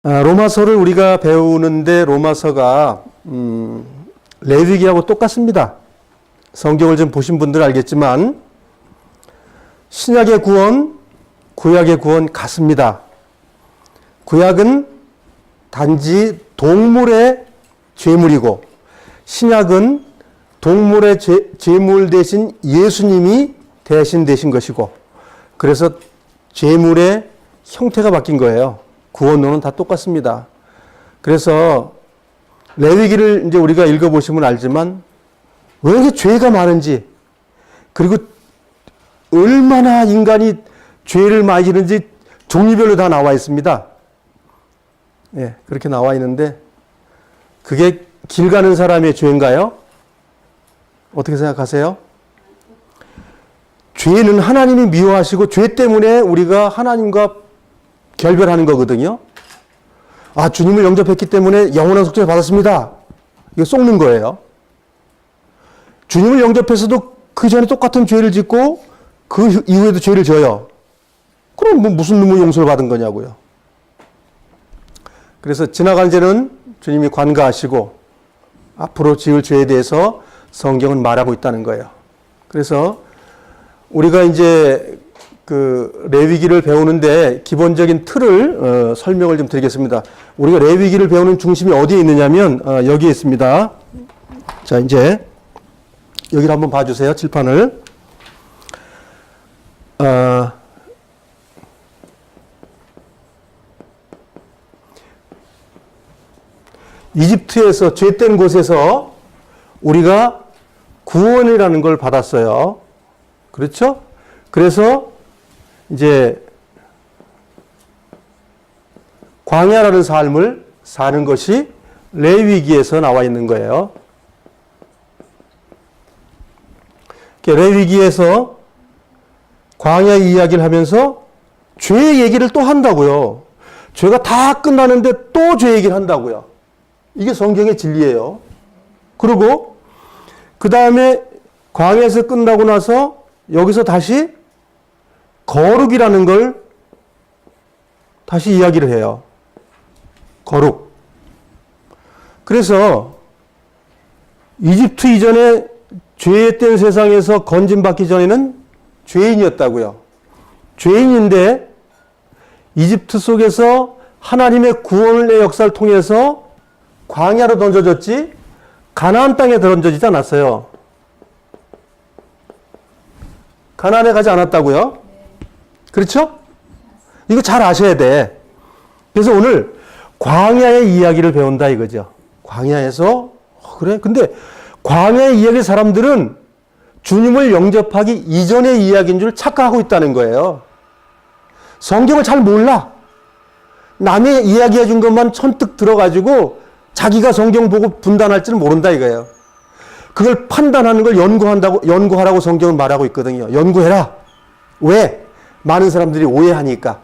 로마서를 우리가 배우는데 로마서가 레위기하고 똑같습니다. 성경을 좀 보신 분들은 알겠지만 신약의 구원, 구약의 구원 같습니다. 구약은 단지 동물의 죄물이고 신약은 동물의 죄물 대신 예수님이 대신 되신 것이고 그래서 죄물의 형태가 바뀐 거예요. 구원론은 다 똑같습니다. 그래서 레위기를 이제 우리가 읽어보시면 알지만 왜 이렇게 죄가 많은지 그리고 얼마나 인간이 죄를 많이 지는지 종류별로 다 나와 있습니다. 예, 그렇게 나와 있는데 그게 길 가는 사람의 죄인가요? 어떻게 생각하세요? 죄는 하나님이 미워하시고 죄 때문에 우리가 하나님과 결별하는 거거든요. 아, 주님을 영접했기 때문에 영원한 속죄를 받았습니다. 이거 속는 거예요. 주님을 영접해서도 그 전에 똑같은 죄를 짓고 그 이후에도 죄를 져요. 그럼 뭐 무슨 놈의 용서를 받은 거냐고요. 그래서 지나간 죄는 주님이 관가하시고 앞으로 지을 죄에 대해서 성경은 말하고 있다는 거예요. 그래서 우리가 이제 그 레위기를 배우는데 기본적인 틀을 설명을 좀 드리겠습니다. 우리가 레위기를 배우는 중심이 어디에 있느냐면 여기에 있습니다. 자, 이제 여기를 한번 봐주세요. 칠판을. 이집트에서 죄된 곳에서 우리가 구원이라는 걸 받았어요. 그렇죠? 그래서 이제 광야라는 삶을 사는 것이 레위기에서 나와 있는 거예요. 레위기에서 광야 이야기를 하면서 죄 얘기를 또 한다고요. 죄가 다 끝나는데 또 죄 얘기를 한다고요. 이게 성경의 진리예요. 그리고 그 다음에 광야에서 끝나고 나서 여기서 다시 거룩이라는 걸 다시 이야기를 해요. 거룩. 그래서 이집트 이전에 죄된 세상에서 건진받기 전에는 죄인이었다고요. 죄인인데 이집트 속에서 하나님의 구원의 역사를 통해서 광야로 던져졌지 가나안 땅에 던져지지 않았어요. 가나안에 가지 않았다고요? 그렇죠? 이거 잘 아셔야 돼. 그래서 오늘 광야의 이야기를 배운다 이거죠. 광야에서 그래? 근데 광야의 이야기 사람들은 주님을 영접하기 이전의 이야기인 줄 착각하고 있다는 거예요. 성경을 잘 몰라. 남의 이야기해 준 것만 천뜩 들어가지고 자기가 성경 보고 분단할 줄 모른다 이거예요. 그걸 판단하는 걸 연구하라고 성경은 말하고 있거든요. 연구해라. 왜? 많은 사람들이 오해하니까.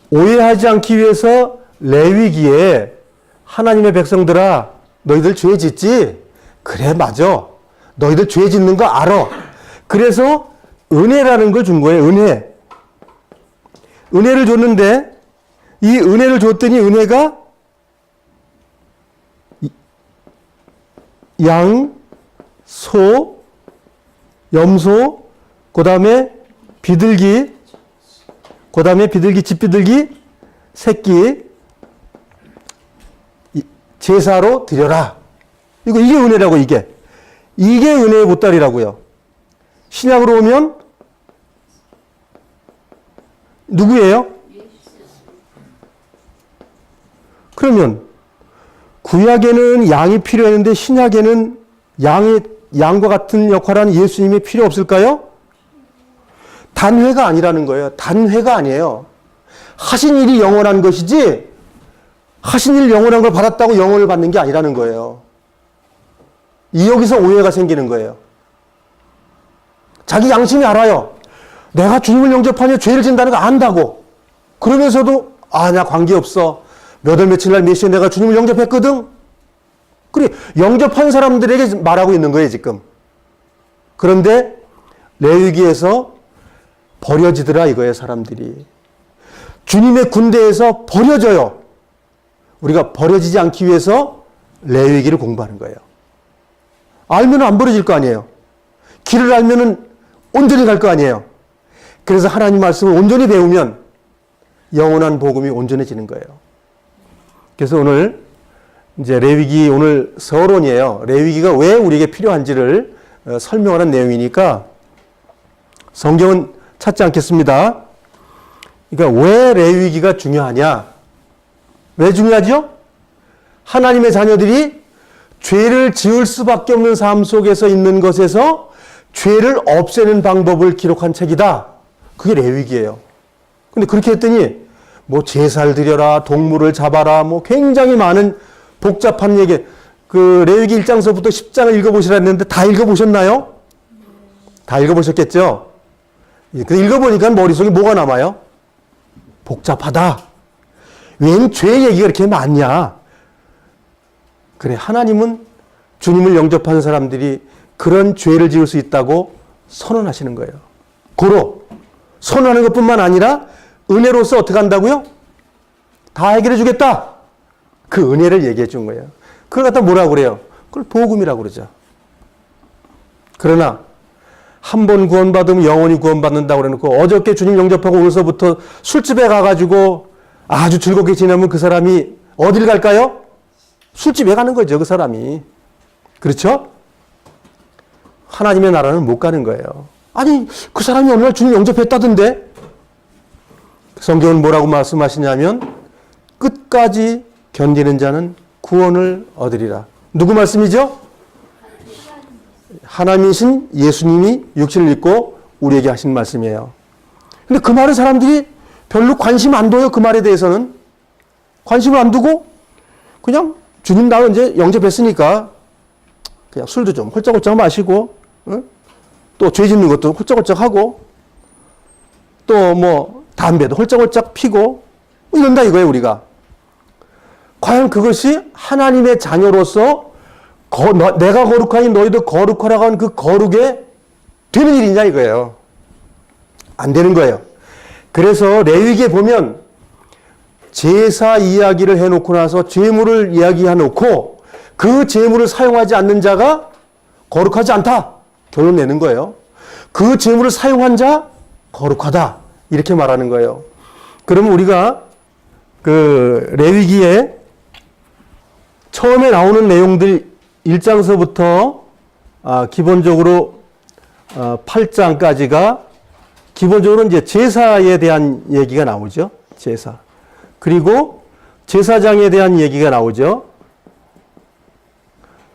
오해하지 않기 위해서 레위기에 하나님의 백성들아 너희들 죄 짓지? 그래 맞아. 너희들 죄 짓는 거 알아. 그래서 은혜라는 걸 준 거예요. 은혜. 은혜를 줬는데 이 은혜를 줬더니 은혜가 양, 소, 염소, 그 다음에 비둘기, 그 다음에 비둘기, 집비둘기, 새끼, 제사로 드려라. 이게 은혜라고, 이게. 이게 은혜의 보따리라고요. 신약으로 오면, 누구예요? 그러면, 구약에는 양이 필요했는데, 신약에는 양과 같은 역할을 하는 예수님이 필요 없을까요? 단회가 아니라는 거예요. 단회가 아니에요. 하신 일이 영원한 것이지 하신 일 영원한 걸 받았다고 영원을 받는 게 아니라는 거예요. 여기서 오해가 생기는 거예요. 자기 양심이 알아요. 내가 주님을 영접하면 죄를 진다는 거 안다고. 그러면서도 나 관계없어. 몇 월 며칠 날 몇 시에 내가 주님을 영접했거든. 그래 영접한 사람들에게 말하고 있는 거예요 지금. 그런데 레위기에서 버려지더라 이거예요 사람들이. 주님의 군대에서 버려져요. 우리가 버려지지 않기 위해서 레위기를 공부하는 거예요. 알면 안 버려질 거 아니에요. 길을 알면은 온전히 갈 거 아니에요. 그래서 하나님 말씀을 온전히 배우면 영원한 복음이 온전해지는 거예요. 그래서 오늘 이제 레위기 오늘 서론이에요. 레위기가 왜 우리에게 필요한지를 설명하는 내용이니까 성경은 찾지 않겠습니다. 그러니까 왜 레위기가 중요하냐? 왜 중요하죠? 하나님의 자녀들이 죄를 지을 수밖에 없는 삶 속에서 있는 것에서 죄를 없애는 방법을 기록한 책이다. 그게 레위기예요. 근데 그렇게 했더니 뭐 제사를 드려라, 동물을 잡아라, 뭐 굉장히 많은 복잡한 얘기. 그 레위기 1장서부터 10장을 읽어보시라 했는데 다 읽어보셨나요? 다 읽어보셨겠죠? 근데 읽어보니까 머릿속에 뭐가 남아요? 복잡하다. 웬 죄 얘기가 이렇게 많냐? 그래, 하나님은 주님을 영접하는 사람들이 그런 죄를 지을 수 있다고 선언하시는 거예요. 고로 선언하는 것뿐만 아니라 은혜로서 어떻게 한다고요? 다 해결해 주겠다. 그 은혜를 얘기해 준 거예요. 그걸 갖다 뭐라고 그래요? 그걸 복음이라고 그러죠. 그러나 한 번 구원받으면 영원히 구원받는다고 그래놓고 어저께 주님 영접하고 오늘서부터 술집에 가가지고 아주 즐겁게 지내면 그 사람이 어딜 갈까요? 술집에 가는 거죠, 그 사람이. 그렇죠? 하나님의 나라는 못 가는 거예요. 아니, 그 사람이 어느 날 주님 영접했다던데? 성경은 뭐라고 말씀하시냐면 끝까지 견디는 자는 구원을 얻으리라. 누구 말씀이죠? 하나님이신 예수님이 육신을 입고 우리에게 하신 말씀이에요. 근데 그 말은 사람들이 별로 관심 안 둬요. 그 말에 대해서는. 관심을 안 두고 그냥 주님 나 이제 영접했으니까 그냥 술도 좀 홀짝홀짝 마시고, 응? 또 죄 짓는 것도 홀짝홀짝 하고, 또 뭐 담배도 홀짝홀짝 피고 이런다 이거예요, 우리가. 과연 그것이 하나님의 자녀로서 내가 거룩하니 너희도 거룩하라고 하는 그 거룩에 되는 일이냐 이거예요. 안 되는 거예요. 그래서 레위기에 보면 제사 이야기를 해놓고 나서 제물을 이야기해놓고 그 제물을 사용하지 않는 자가 거룩하지 않다. 결론 내는 거예요. 그 제물을 사용한 자 거룩하다. 이렇게 말하는 거예요. 그러면 우리가 그 레위기에 처음에 나오는 내용들 1장서부터 기본적으로 8장까지가 기본적으로 이제 제사에 대한 얘기가 나오죠. 제사. 그리고 제사장에 대한 얘기가 나오죠.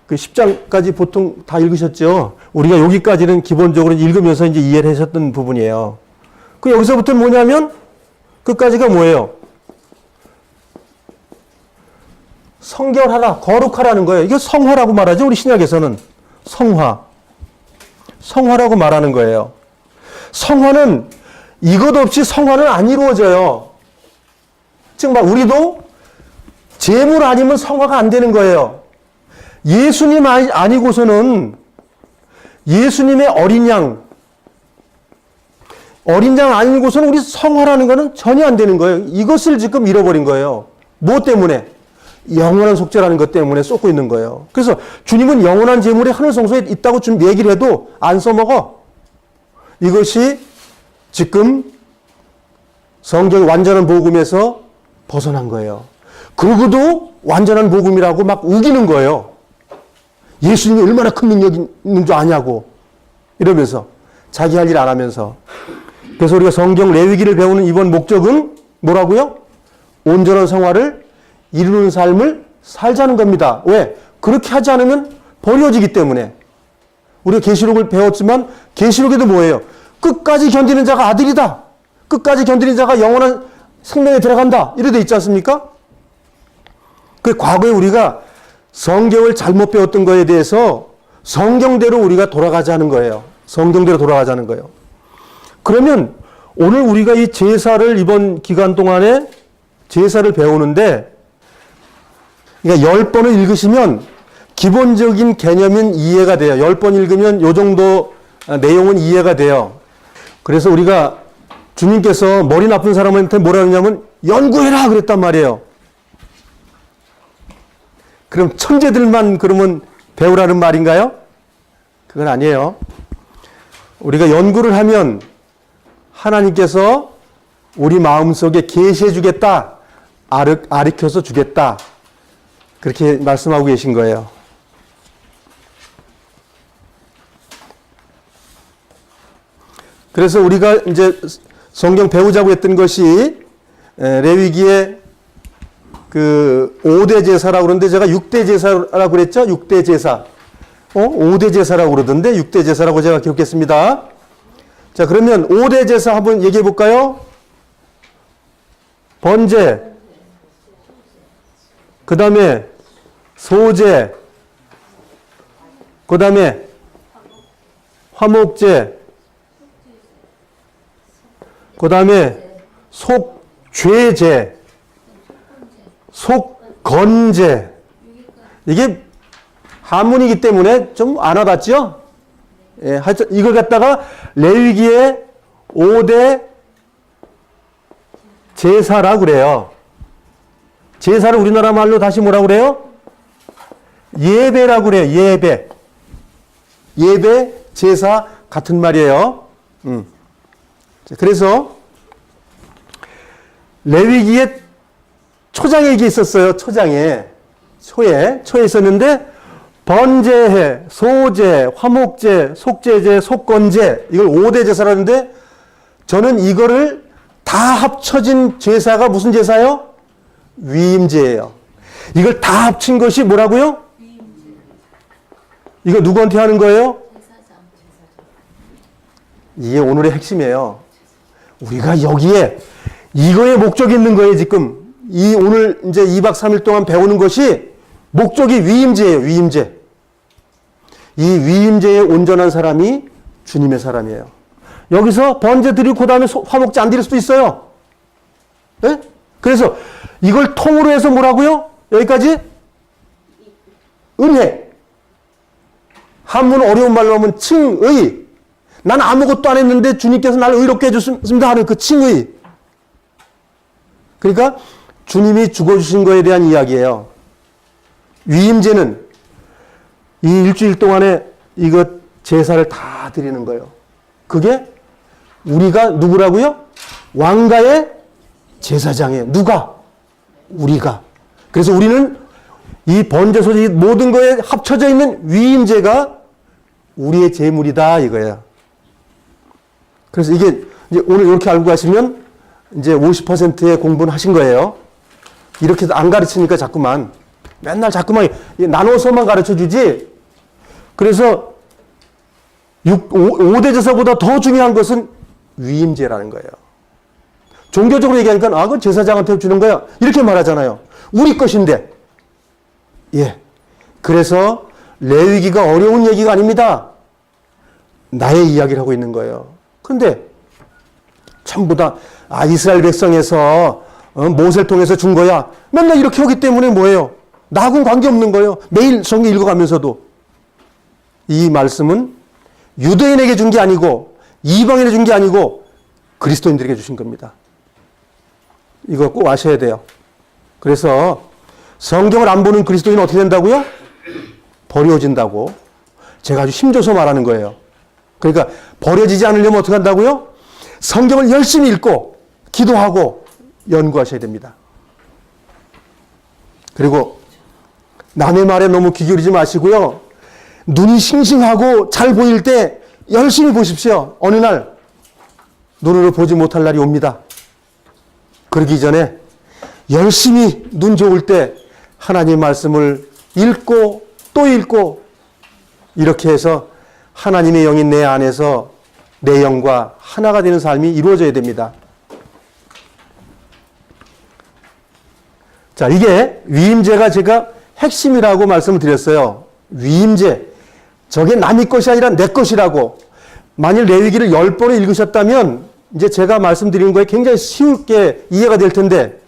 그 10장까지 보통 다 읽으셨죠. 우리가 여기까지는 기본적으로 읽으면서 이제 이해를 하셨던 부분이에요. 그 여기서부터 뭐냐면 끝까지가 뭐예요? 성결하라, 거룩하라는 거예요. 이게 성화라고 말하죠. 우리 신약에서는 성화. 성화라고 말하는 거예요. 성화는 이것 없이 성화는 안 이루어져요. 즉 막 우리도 제물 아니면 성화가 안 되는 거예요. 예수님 아니고서는 예수님의 어린 양 아니고서는 우리 성화라는 거는 전혀 안 되는 거예요. 이것을 지금 잃어버린 거예요. 뭐 때문에? 영원한 속죄라는 것 때문에 쏟고 있는 거예요. 그래서 주님은 영원한 제물이 하늘 성소에 있다고 좀 얘기를 해도 안 써먹어. 이것이 지금 성경의 완전한 복음에서 벗어난 거예요. 그러고도 완전한 복음이라고 막 우기는 거예요. 예수님이 얼마나 큰 능력이 있는 줄 아냐고 이러면서 자기 할 일 안 하면서. 그래서 우리가 성경 레위기를 배우는 이번 목적은 뭐라고요? 온전한 성화를 이루는 삶을 살자는 겁니다. 왜? 그렇게 하지 않으면 버려지기 때문에. 우리가 계시록을 배웠지만 계시록에도 뭐예요? 끝까지 견디는 자가 아들이다. 끝까지 견디는 자가 영원한 생명에 들어간다. 이래 돼 있지 않습니까? 그 과거에 우리가 성경을 잘못 배웠던 거에 대해서 성경대로 우리가 돌아가자는 거예요. 성경대로 돌아가자는 거예요. 그러면 오늘 우리가 이 제사를 이번 기간 동안에 제사를 배우는데 그러니까 10번을 읽으시면 기본적인 개념은 이해가 돼요. 10번 읽으면 이 정도 내용은 이해가 돼요. 그래서 우리가 주님께서 머리 나쁜 사람한테 뭐라 그러냐면 연구해라 그랬단 말이에요. 그럼 천재들만 그러면 배우라는 말인가요? 그건 아니에요. 우리가 연구를 하면 하나님께서 우리 마음속에 계시해 주겠다, 가르쳐서 주겠다, 그렇게 말씀하고 계신 거예요. 그래서 우리가 이제 성경 배우자고 했던 것이 레위기의 그 5대 제사라고 그러는데 제가 6대 제사라고 그랬죠? 6대 제사. 5대 제사라고 그러던데 6대 제사라고 제가 기록했습니다. 자, 그러면 5대 제사 한번 얘기해 볼까요? 번제, 그 다음에 소제, 그 다음에 화목제, 그 다음에 속죄제, 속건제. 이게 한문이기 때문에 좀 안 와닿죠? 예, 하여튼 이걸 갖다가 레위기의 5대 제사라고 그래요. 제사를 우리나라 말로 다시 뭐라고 그래요? 예배라고 그래요. 예배. 예배, 제사 같은 말이에요. 그래서 레위기에 초장에 이게 있었어요. 초에 있었는데 번제해, 소제, 화목제, 속죄제, 속건제, 이걸 5대 제사라는데 저는 이거를 다 합쳐진 제사가 무슨 제사요? 위임제예요. 이걸 다 합친 것이 뭐라고요? 이거 누구한테 하는 거예요? 이게 오늘의 핵심이에요. 우리가 여기에 이거에 목적이 있는 거예요, 지금. 오늘 이제 2박 3일 동안 배우는 것이 목적이 위임제예요, 위임제. 이 위임제에 온전한 사람이 주님의 사람이에요. 여기서 번제 드리고 그 다음에 화목제 안 드릴 수도 있어요. 네? 그래서 이걸 통으로 해서 뭐라고요? 여기까지? 은혜. 한문 어려운 말로 하면 칭의. 난 아무것도 안 했는데 주님께서 나를 의롭게 해주셨습니다 하는 그 칭의. 그러니까 주님이 죽어주신 거에 대한 이야기예요. 위임제는 이 일주일 동안에 이것 제사를 다 드리는 거예요. 그게 우리가 누구라고요? 왕가의 제사장이에요. 누가? 우리가. 그래서 우리는 이 번제소지 모든 거에 합쳐져 있는 위임제가 우리의 제물이다 이거예요. 그래서 이게 이제 오늘 이렇게 알고 가시면 이제 50%의 공부는 하신 거예요. 이렇게 안 가르치니까 자꾸만 나눠서만 가르쳐 주지. 그래서 5대 제사보다 더 중요한 것은 위임제라는 거예요. 종교적으로 얘기하니까 그건 제사장한테 주는 거야 이렇게 말하잖아요. 우리 것인데. 예. 그래서 레위기가 어려운 얘기가 아닙니다. 나의 이야기를 하고 있는 거예요. 그런데 전부 다 이스라엘 백성에서 모세를 통해서 준 거야. 맨날 이렇게 하기 때문에 뭐예요? 나하고는 관계없는 거예요. 매일 성경 읽어가면서도. 이 말씀은 유대인에게 준 게 아니고 이방인에게 준 게 아니고 그리스도인들에게 주신 겁니다. 이거 꼭 아셔야 돼요. 그래서 성경을 안 보는 그리스도인은 어떻게 된다고요? 버려진다고. 제가 아주 힘줘서 말하는 거예요. 그러니까 버려지지 않으려면 어떻게 한다고요? 성경을 열심히 읽고 기도하고 연구하셔야 됩니다. 그리고 남의 말에 너무 귀 기울이지 마시고요. 눈이 싱싱하고 잘 보일 때 열심히 보십시오. 어느 날 눈으로 보지 못할 날이 옵니다. 그러기 전에 열심히 눈 좋을 때 하나님 말씀을 읽고 또 읽고 이렇게 해서 하나님의 영이 내 안에서 내 영과 하나가 되는 삶이 이루어져야 됩니다. 자, 이게 위임제가 제가 핵심이라고 말씀을 드렸어요. 위임제. 저게 남의 것이 아니라 내 것이라고. 만일 레위기를 10번을 읽으셨다면 이제 제가 말씀드린 거에 굉장히 쉽게 이해가 될 텐데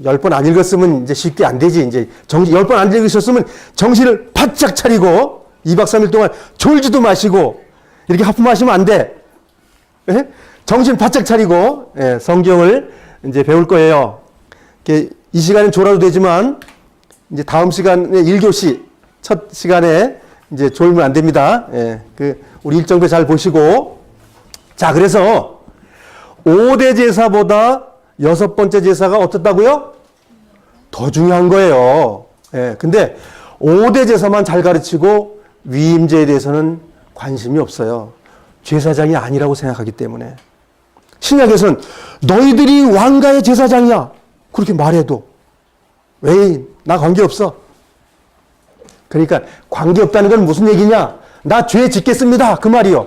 10번 안 읽었으면 이제 쉽게 안 되지. 이제 10번 안 읽으셨으면 정신을 바짝 차리고 2박 3일 동안 졸지도 마시고 이렇게 하품하시면 안 돼. 예? 정신 바짝 차리고 성경을 이제 배울 거예요. 이 시간은 졸아도 되지만 이제 다음 시간에 1교시 첫 시간에 이제 졸면 안 됩니다. 예, 우리 일정표 잘 보시고. 자, 그래서 5대 제사보다 6번째 제사가 어떻다고요? 더 중요한 거예요. 예, 근데 5대 제사만 잘 가르치고 위임제에 대해서는 관심이 없어요. 제사장이 아니라고 생각하기 때문에. 신약에서는 너희들이 왕가의 제사장이야. 그렇게 말해도 왜 나 관계없어. 그러니까 관계없다는 건 무슨 얘기냐? 나 죄 짓겠습니다. 그 말이요.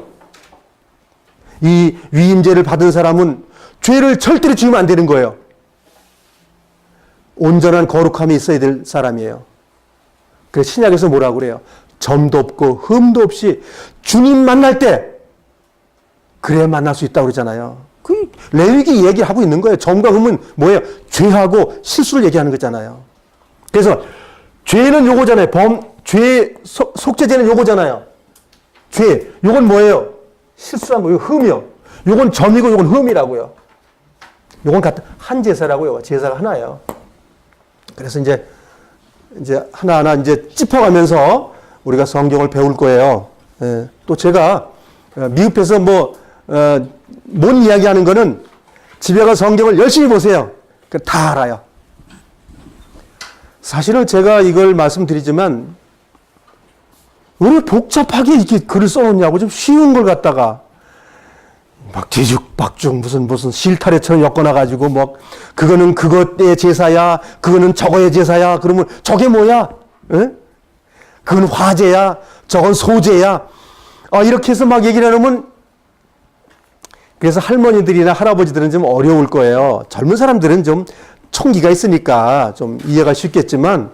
이 위임제를 받은 사람은 죄를 절대로 지으면 안 되는 거예요. 온전한 거룩함이 있어야 될 사람이에요. 그래서 신약에서 뭐라고 그래요? 점도 없고 흠도 없이 주님 만날 때 그래야 만날 수 있다고 그러잖아요. 그 레위기 얘기를 하고 있는 거예요. 점과 흠은 뭐예요? 죄하고 실수를 얘기하는 거잖아요. 그래서 죄는 요거잖아요. 죄 속죄제는 요거잖아요. 죄, 요건 뭐예요? 실수한 거예요. 흠이요. 요건 점이고 요건 흠이라고요. 요건 같은 한 제사라고요. 제사가 하나예요. 그래서 이제 하나하나 이제 짚어가면서 우리가 성경을 배울 거예요. 예. 또 제가 미흡해서 뭔 이야기 하는 거는 집에 가 성경을 열심히 보세요. 다 알아요. 사실은 제가 이걸 말씀드리지만 왜 복잡하게 이렇게 글을 써놓냐고. 좀 쉬운 걸 갖다가 막 뒤죽박죽 무슨 실타래처럼 엮어놔가지고 그거는 그것의 제사야, 그거는 저거의 제사야. 그러면 저게 뭐야? 에? 그건 화제야, 저건 소제야. 이렇게 해서 막 얘기를 해놓으면, 그래서 할머니들이나 할아버지들은 좀 어려울 거예요. 젊은 사람들은 좀 총기가 있으니까 좀 이해가 쉽겠지만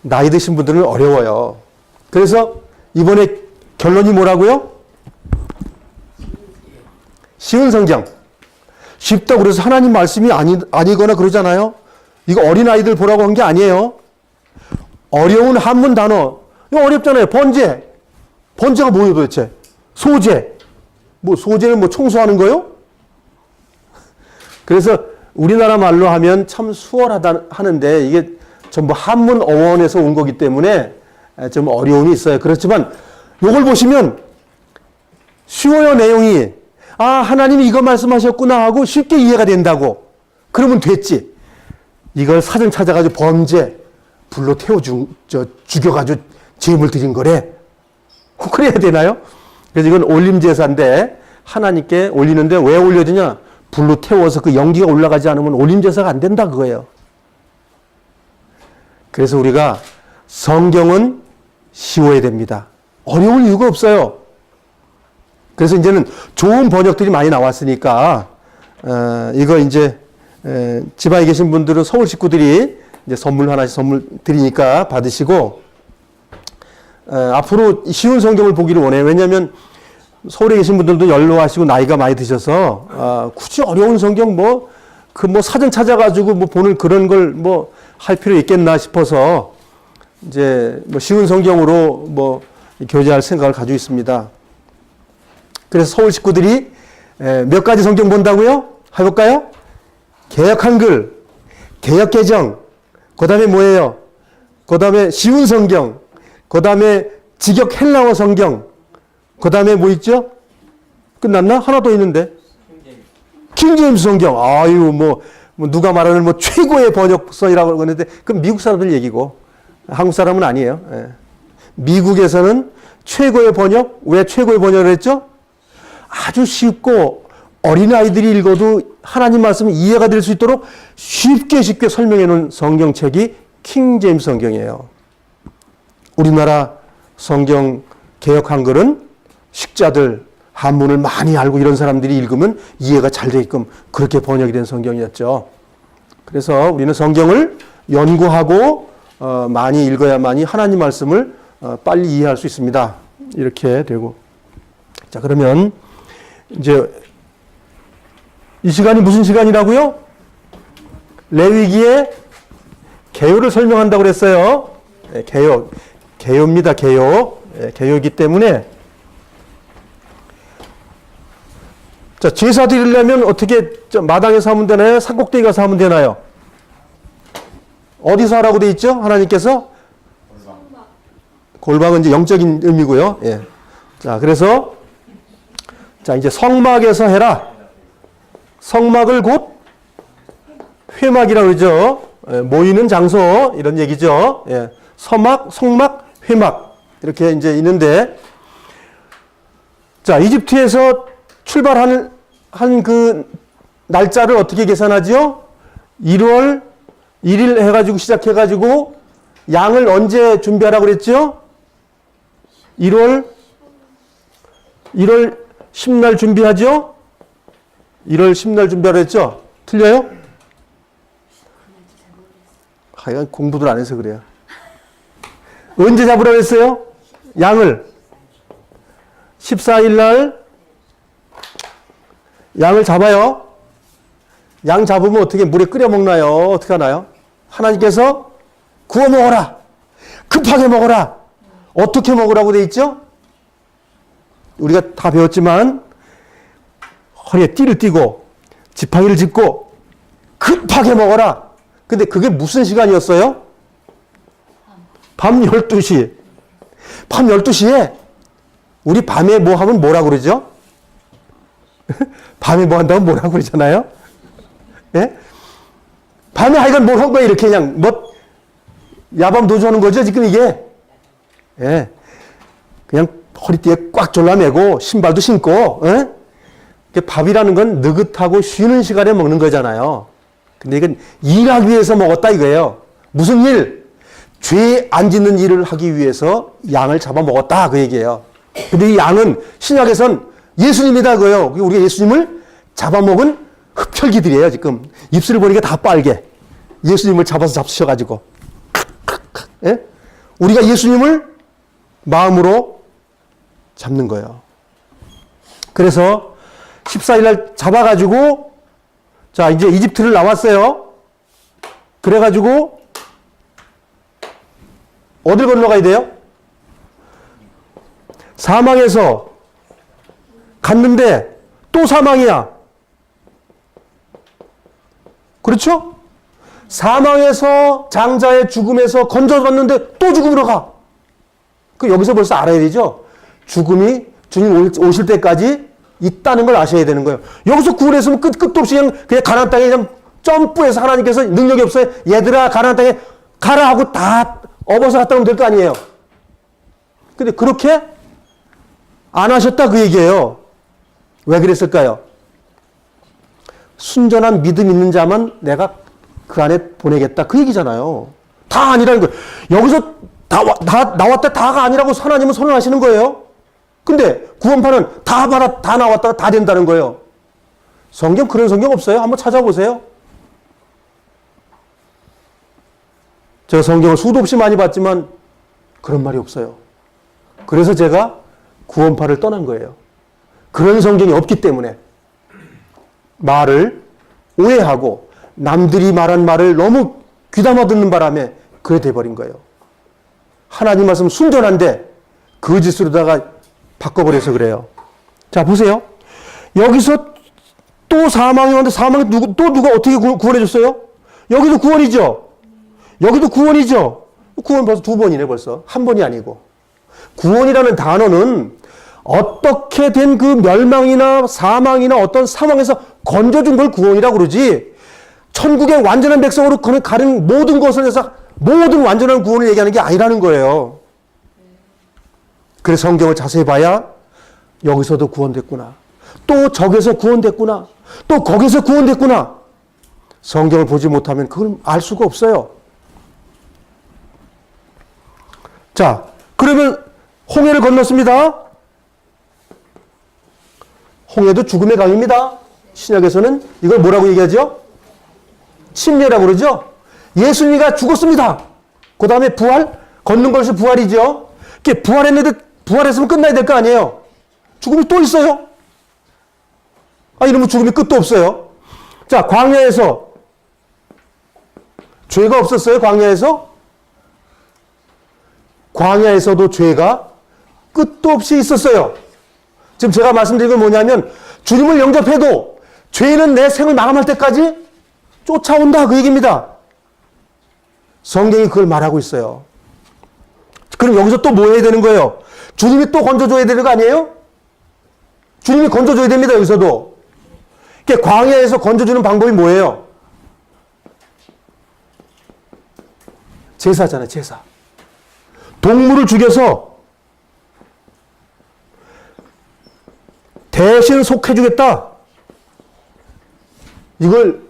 나이 드신 분들은 어려워요. 그래서 이번에 결론이 뭐라고요? 쉬운 성경. 쉽다고 그래서 하나님 말씀이 아니거나 그러잖아요. 이거 어린아이들 보라고 한 게 아니에요. 어려운 한문 단어. 이거 어렵잖아요. 번제. 번제가 뭐예요 도대체? 소제. 소제는 청소하는 거요? 그래서 우리나라 말로 하면 참 수월하다 하는데 이게 전부 한문 어원에서 온 거기 때문에 좀 어려움이 있어요. 그렇지만 이걸 보시면 쉬워요. 내용이. 하나님이 이거 말씀하셨구나 하고 쉽게 이해가 된다고. 그러면 됐지. 이걸 사전 찾아가지고 범죄 불로 죽여가지고 제물 드린 거래. 그래야 되나요? 그래서 이건 올림제사인데 하나님께 올리는데 왜 올려주냐? 불로 태워서 그 연기가 올라가지 않으면 올림제사가 안 된다 그거예요. 그래서 우리가 성경은 쉬워야 됩니다. 어려울 이유가 없어요. 그래서 이제는 좋은 번역들이 많이 나왔으니까 이거 이제 지방에 계신 분들은 서울 식구들이 이제 선물 하나씩 선물 드리니까 받으시고 앞으로 쉬운 성경을 보기를 원해요. 왜냐하면 서울에 계신 분들도 연로하시고 나이가 많이 드셔서 굳이 어려운 성경 사전 찾아가지고 보는 그런 걸 할 필요 있겠나 싶어서 이제 쉬운 성경으로 교제할 생각을 가지고 있습니다. 그래서 서울 식구들이 몇 가지 성경 본다고요? 해볼까요? 개역 한글, 개역 개정, 그 다음에 뭐예요? 그 다음에 쉬운 성경, 그 다음에 직역 헬라어 성경, 그 다음에 뭐 있죠? 끝났나? 하나 더 있는데. 킹제임스 성경. 아유, 누가 말하는 최고의 번역서이라고 그러는데, 그건 미국 사람들 얘기고, 한국 사람은 아니에요. 예. 미국에서는 최고의 번역, 왜 최고의 번역을 했죠? 아주 쉽고 어린아이들이 읽어도 하나님 말씀이 이해가 될 수 있도록 쉽게 설명해 놓은 성경책이 킹제임스 성경이에요. 우리나라 성경 개역 한글은 식자들, 한문을 많이 알고 이런 사람들이 읽으면 이해가 잘 되게끔 그렇게 번역이 된 성경이었죠. 그래서 우리는 성경을 연구하고 많이 읽어야만이 하나님 말씀을 빨리 이해할 수 있습니다. 이렇게 되고. 자, 그러면 이제 이 시간이 무슨 시간이라고요? 레위기의 개요를 설명한다고 그랬어요. 개요입니다. 개요이기 때문에 자, 제사 드리려면 어떻게 마당에서 하면 되나요? 산꼭대기 가서 하면 되나요? 어디서 하라고 돼 있죠? 하나님께서 골방은 이제 영적인 의미고요. 예. 자, 그래서 자, 이제 성막에서 해라. 성막을 곧 회막이라고 그러죠. 예, 모이는 장소 이런 얘기죠. 예. 서막, 성막, 회막 이렇게 이제 있는데 자, 이집트에서 출발하는 한 그 날짜를 어떻게 계산하죠? 1월 1일 해가지고 시작해가지고 양을 언제 준비하라고 그랬죠? 1월 10날 준비하죠? 1월 10날 준비하라고 했죠? 틀려요? 하여간 공부들 안 해서 그래요. 언제 잡으라고 했어요? 양을 14일 날 양을 잡아요. 양 잡으면 어떻게 물에 끓여 먹나요? 어떻게 하나요? 하나님께서 구워 먹어라. 급하게 먹어라. 어떻게 먹으라고 돼 있죠? 우리가 다 배웠지만 허리에 띠를 띠고 지팡이를 짚고 급하게 먹어라. 근데 그게 무슨 시간이었어요? 밤 12시. 밤 12시에 우리 밤에 뭐 하면 뭐라고 그러죠? 밤에 뭐 한다면 뭐라고 그러잖아요? 예? 밤에 하여간 뭘 한 거야, 이렇게 그냥, 뭐, 야밤 도주하는 거죠, 지금 이게? 예. 그냥 허리띠에 꽉 졸라매고, 신발도 신고, 예? 밥이라는 건 느긋하고 쉬는 시간에 먹는 거잖아요. 근데 이건 일하기 위해서 먹었다 이거예요. 무슨 일? 죄 안 짓는 일을 하기 위해서 양을 잡아 먹었다, 그 얘기예요. 근데 이 양은 신약에선 예수님이다, 그거예요. 우리가 예수님을 잡아먹은 흡혈귀들이에요, 지금. 입술을 보니까 다 빨개. 예수님을 잡아서 잡수셔가지고. 예? 우리가 예수님을 마음으로 잡는 거예요. 그래서 14일날 잡아가지고, 자, 이제 이집트를 나왔어요. 그래가지고, 어딜 건너가야 돼요? 사망에서 갔는데 또 사망이야. 그렇죠? 사망에서 장자의 죽음에서 건져졌는데 또 죽음으로 가. 그 여기서 벌써 알아야 되죠? 죽음이 주님 오실 때까지 있다는 걸 아셔야 되는 거예요. 여기서 구원했으면 끝도 없이 그냥 가나안 땅에 그냥 점프해서 하나님께서 능력이 없어요. 얘들아 가나안 땅에 가라 하고 다 업어서 갔다 오면 될 거 아니에요. 근데 그렇게 안 하셨다 그 얘기예요. 왜 그랬을까요? 순전한 믿음 있는 자만 내가 그 안에 보내겠다 그 얘기잖아요. 다 아니라는 거예요. 여기서 다 나왔다 다가 아니라고 하나님은 선언하시는 거예요. 근데 구원파는 다 받아 다 나왔다가 다 된다는 거예요. 성경 그런 성경 없어요? 한번 찾아보세요. 제가 성경을 수도 없이 많이 봤지만 그런 말이 없어요. 그래서 제가 구원파를 떠난 거예요. 그런 성경이 없기 때문에 말을 오해하고 남들이 말한 말을 너무 귀담아 듣는 바람에 그래 돼버린 거예요. 하나님 말씀 순전한데 거짓으로다가 바꿔버려서 그래요. 자 보세요. 여기서 또 사망이 왔는데 사망이 누가 어떻게 구원해 줬어요? 여기도 구원이죠. 여기도 구원이죠. 구원 벌써 두 번이네 벌써. 한 번이 아니고. 구원이라는 단어는 어떻게 된 그 멸망이나 사망이나 어떤 상황에서 건져준 걸 구원이라고 그러지. 천국의 완전한 백성으로 가는 모든 것을 해서 모든 완전한 구원을 얘기하는 게 아니라는 거예요. 그래서 성경을 자세히 봐야 여기서도 구원됐구나. 또 저기서 구원됐구나. 또 거기서 구원됐구나. 성경을 보지 못하면 그걸 알 수가 없어요. 자, 그러면 홍해를 건넜습니다. 홍해도 죽음의 강입니다. 신약에서는 이걸 뭐라고 얘기하죠? 침례라고 그러죠? 예수님이 죽었습니다. 그 다음에 부활? 걷는 것이 부활이죠. 이렇게 부활했는데 부활했으면 끝나야 될 거 아니에요. 죽음이 또 있어요. 아, 이러면 죽음이 끝도 없어요. 자, 광야에서 죄가 없었어요? 광야에서? 광야에서도 죄가 끝도 없이 있었어요. 지금 제가 말씀드린 건 뭐냐면 주님을 영접해도 죄는 내 생을 마감할 때까지 쫓아온다 그 얘기입니다. 성경이 그걸 말하고 있어요. 그럼 여기서 또 뭐 해야 되는 거예요? 주님이 또 건져줘야 되는 거 아니에요? 주님이 건져줘야 됩니다, 여기서도. 그러니까 광야에서 건져주는 방법이 뭐예요? 제사잖아요, 제사. 동물을 죽여서 대신 속해주겠다. 이걸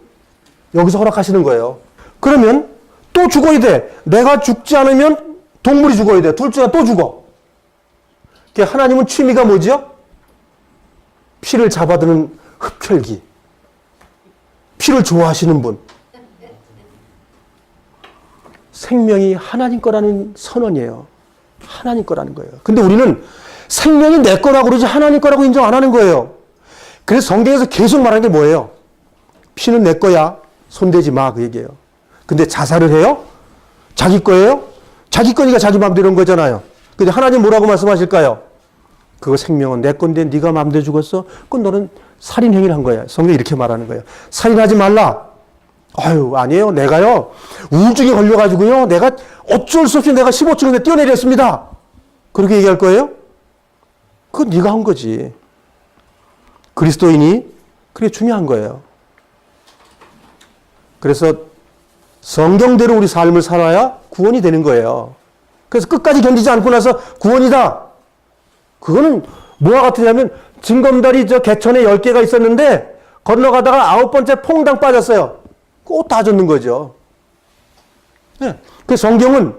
여기서 허락하시는 거예요. 그러면 또 죽어야 돼. 내가 죽지 않으면 동물이 죽어야 돼. 둘 중에 하나 또 죽어. 그러니까 하나님은 취미가 뭐죠? 피를 잡아드는 흡혈귀. 피를 좋아하시는 분. 생명이 하나님 거라는 선언이에요. 하나님 거라는 거예요. 근데 우리는 생명이 내 거라고 그러지 하나님 거라고 인정 안 하는 거예요. 그래서 성경에서 계속 말하는 게 뭐예요? 피는 내 거야. 손대지 마. 그 얘기예요. 근데 자살을 해요? 자기 거예요? 자기 거니까 자기 마음대로 한 거잖아요. 근데 하나님 뭐라고 말씀하실까요? 그 생명은 내 건데 네가 마음대로 죽었어? 그건 너는 살인 행위를 한 거야. 성경이 이렇게 말하는 거예요. 살인하지 말라. 아유, 아니에요. 내가요, 우울증에 걸려가지고요, 내가 어쩔 수 없이 내가 15층에 뛰어내렸습니다. 그렇게 얘기할 거예요? 그건 네가 한 거지. 그리스도인이 그게 중요한 거예요. 그래서 성경대로 우리 삶을 살아야 구원이 되는 거예요. 그래서 끝까지 견디지 않고 나서 구원이다. 그거는 뭐와 같으냐면 징검다리 저 개천에 10개가 있었는데 건너가다가 9번째 퐁당 빠졌어요. 꼭 다 젖는 거죠. 네. 그 성경은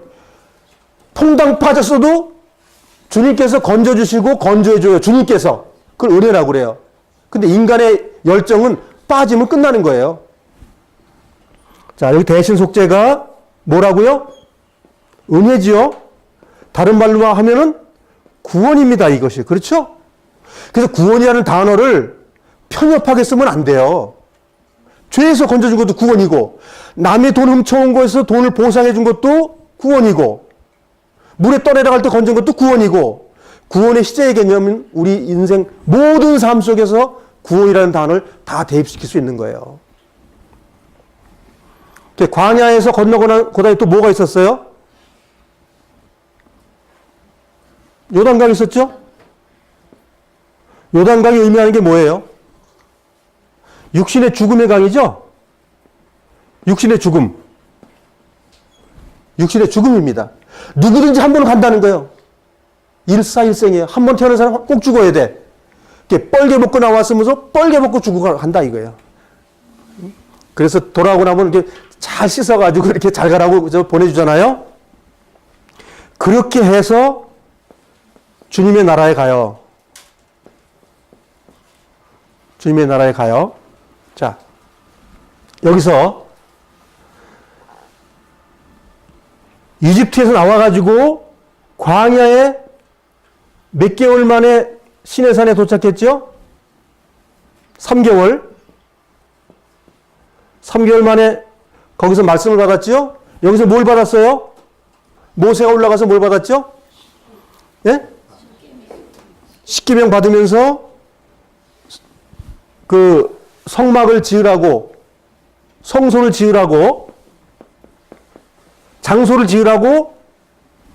퐁당 빠졌어도 주님께서 건져주시고 건져줘요. 주님께서. 그걸 은혜라고 그래요. 근데 인간의 열정은 빠지면 끝나는 거예요. 자, 여기 대신 속죄가 뭐라고요? 은혜지요. 다른 말로 하면은 구원입니다. 이것이. 그렇죠? 그래서 구원이라는 단어를 편협하게 쓰면 안 돼요. 죄에서 건져준 것도 구원이고, 남의 돈 훔쳐온 거에서 돈을 보상해 준 것도 구원이고, 물에 떠내려갈 때 건진 것도 구원이고, 구원의 시제의 개념은 우리 인생 모든 삶 속에서 구원이라는 단어를 다 대입시킬 수 있는 거예요. 광야에서 건너고 다음에 또 뭐가 있었어요? 요단강이 있었죠? 요단강이 의미하는 게 뭐예요? 육신의 죽음의 강이죠? 육신의 죽음. 육신의 죽음입니다. 누구든지 한 번은 간다는 거예요. 일사일생이에요. 한 번 태어난 사람 꼭 죽어야 돼. 뻘게 먹고 나왔으면서 뻘게 먹고 죽고 간다 이거예요. 그래서 돌아오고 나면 이렇게 잘 씻어가지고 이렇게 잘 가라고 보내주잖아요. 그렇게 해서 주님의 나라에 가요. 주님의 나라에 가요. 자, 여기서 이집트에서 나와가지고 광야에 몇 개월 만에 시내산에 도착했죠? 3개월. 3개월 만에 거기서 말씀을 받았죠? 여기서 뭘 받았어요? 모세가 올라가서 뭘 받았죠? 예? 십계명 받으면서 그 성막을 지으라고, 성소를 지으라고, 장소를 지으라고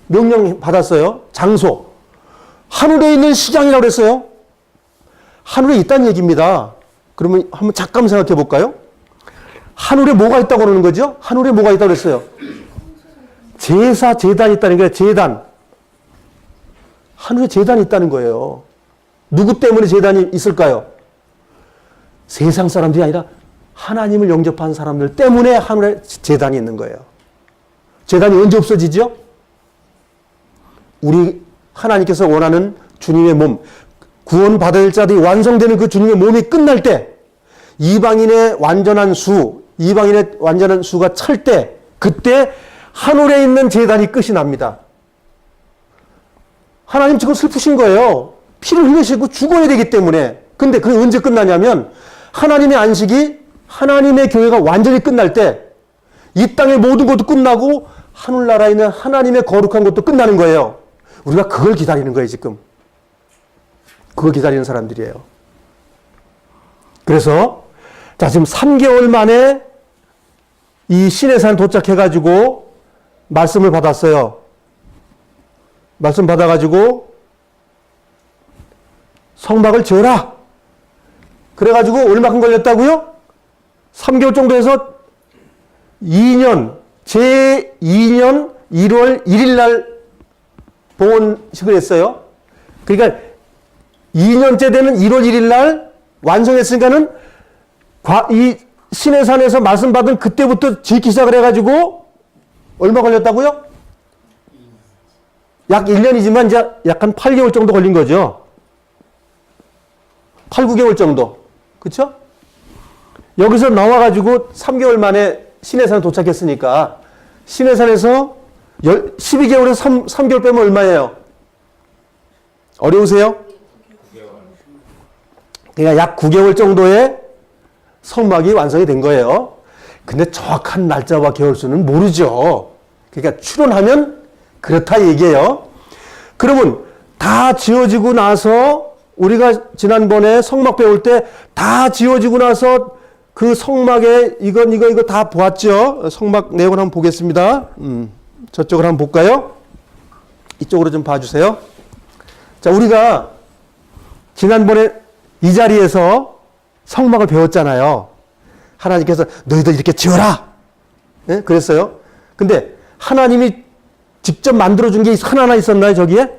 명령 받았어요. 장소. 하늘에 있는 시장이라고 그랬어요. 하늘에 있다는 얘기입니다. 그러면 한번 잠깐 생각해 볼까요? 하늘에 뭐가 있다고 그러는 거죠? 하늘에 뭐가 있다고 그랬어요? 제사, 제단이 있다는 거예요. 제단. 하늘에 제단이 있다는 거예요. 누구 때문에 제단이 있을까요? 세상 사람들이 아니라 하나님을 영접한 사람들 때문에 하늘에 제단이 있는 거예요. 제단이 언제 없어지죠? 우리 하나님께서 원하는 주님의 몸, 구원받을 자들이 완성되는 그 주님의 몸이 끝날 때, 이방인의 완전한 수가 찰 때, 그때 하늘에 있는 제단이 끝이 납니다. 하나님 지금 슬프신 거예요. 피를 흘리시고 죽어야 되기 때문에. 근데 그게 언제 끝나냐면 하나님의 안식이, 하나님의 교회가 완전히 끝날 때 이 땅의 모든 것도 끝나고 하늘나라에 있는 하나님의 거룩한 것도 끝나는 거예요. 우리가 그걸 기다리는 거예요, 지금. 그걸 기다리는 사람들이에요. 그래서 자, 지금 3개월 만에 이 시내산 도착해가지고 말씀을 받았어요. 말씀 받아가지고 성막을 지어라. 그래가지고 얼마큼 걸렸다고요? 3개월 정도 해서 2년, 제2년 1월 1일 날 봉헌식을 했어요. 그러니까 2년째 되는 1월 1일 날 완성했으니까는 이 시내산에서 말씀 받은 그때부터 짓기 시작을 해가지고 얼마 걸렸다고요? 약 1년이지만 이제 약간 8개월 정도 걸린 거죠. 8, 9개월 정도. 그쵸? 여기서 나와가지고 3개월 만에 시내산 도착했으니까 시내산에서 12개월에서 3개월 빼면 얼마예요? 어려우세요? 그러니까 약 9개월 정도의 성막이 완성이 된 거예요. 근데 정확한 날짜와 개월수는 모르죠. 그러니까 추론하면 그렇다 얘기예요. 그러면 다 지어지고 나서 우리가 지난번에 성막 배울 때 다 지어지고 나서 그 성막에 이거 다 보았죠. 성막 내용을 한번 보겠습니다. 저쪽을 한번 볼까요? 이쪽으로 좀 봐주세요. 자, 우리가 지난번에 이 자리에서 성막을 배웠잖아요. 하나님께서 너희들 이렇게 지어라. 네? 그랬어요. 근데 하나님이 직접 만들어준 게 하나 있었나요, 저기에?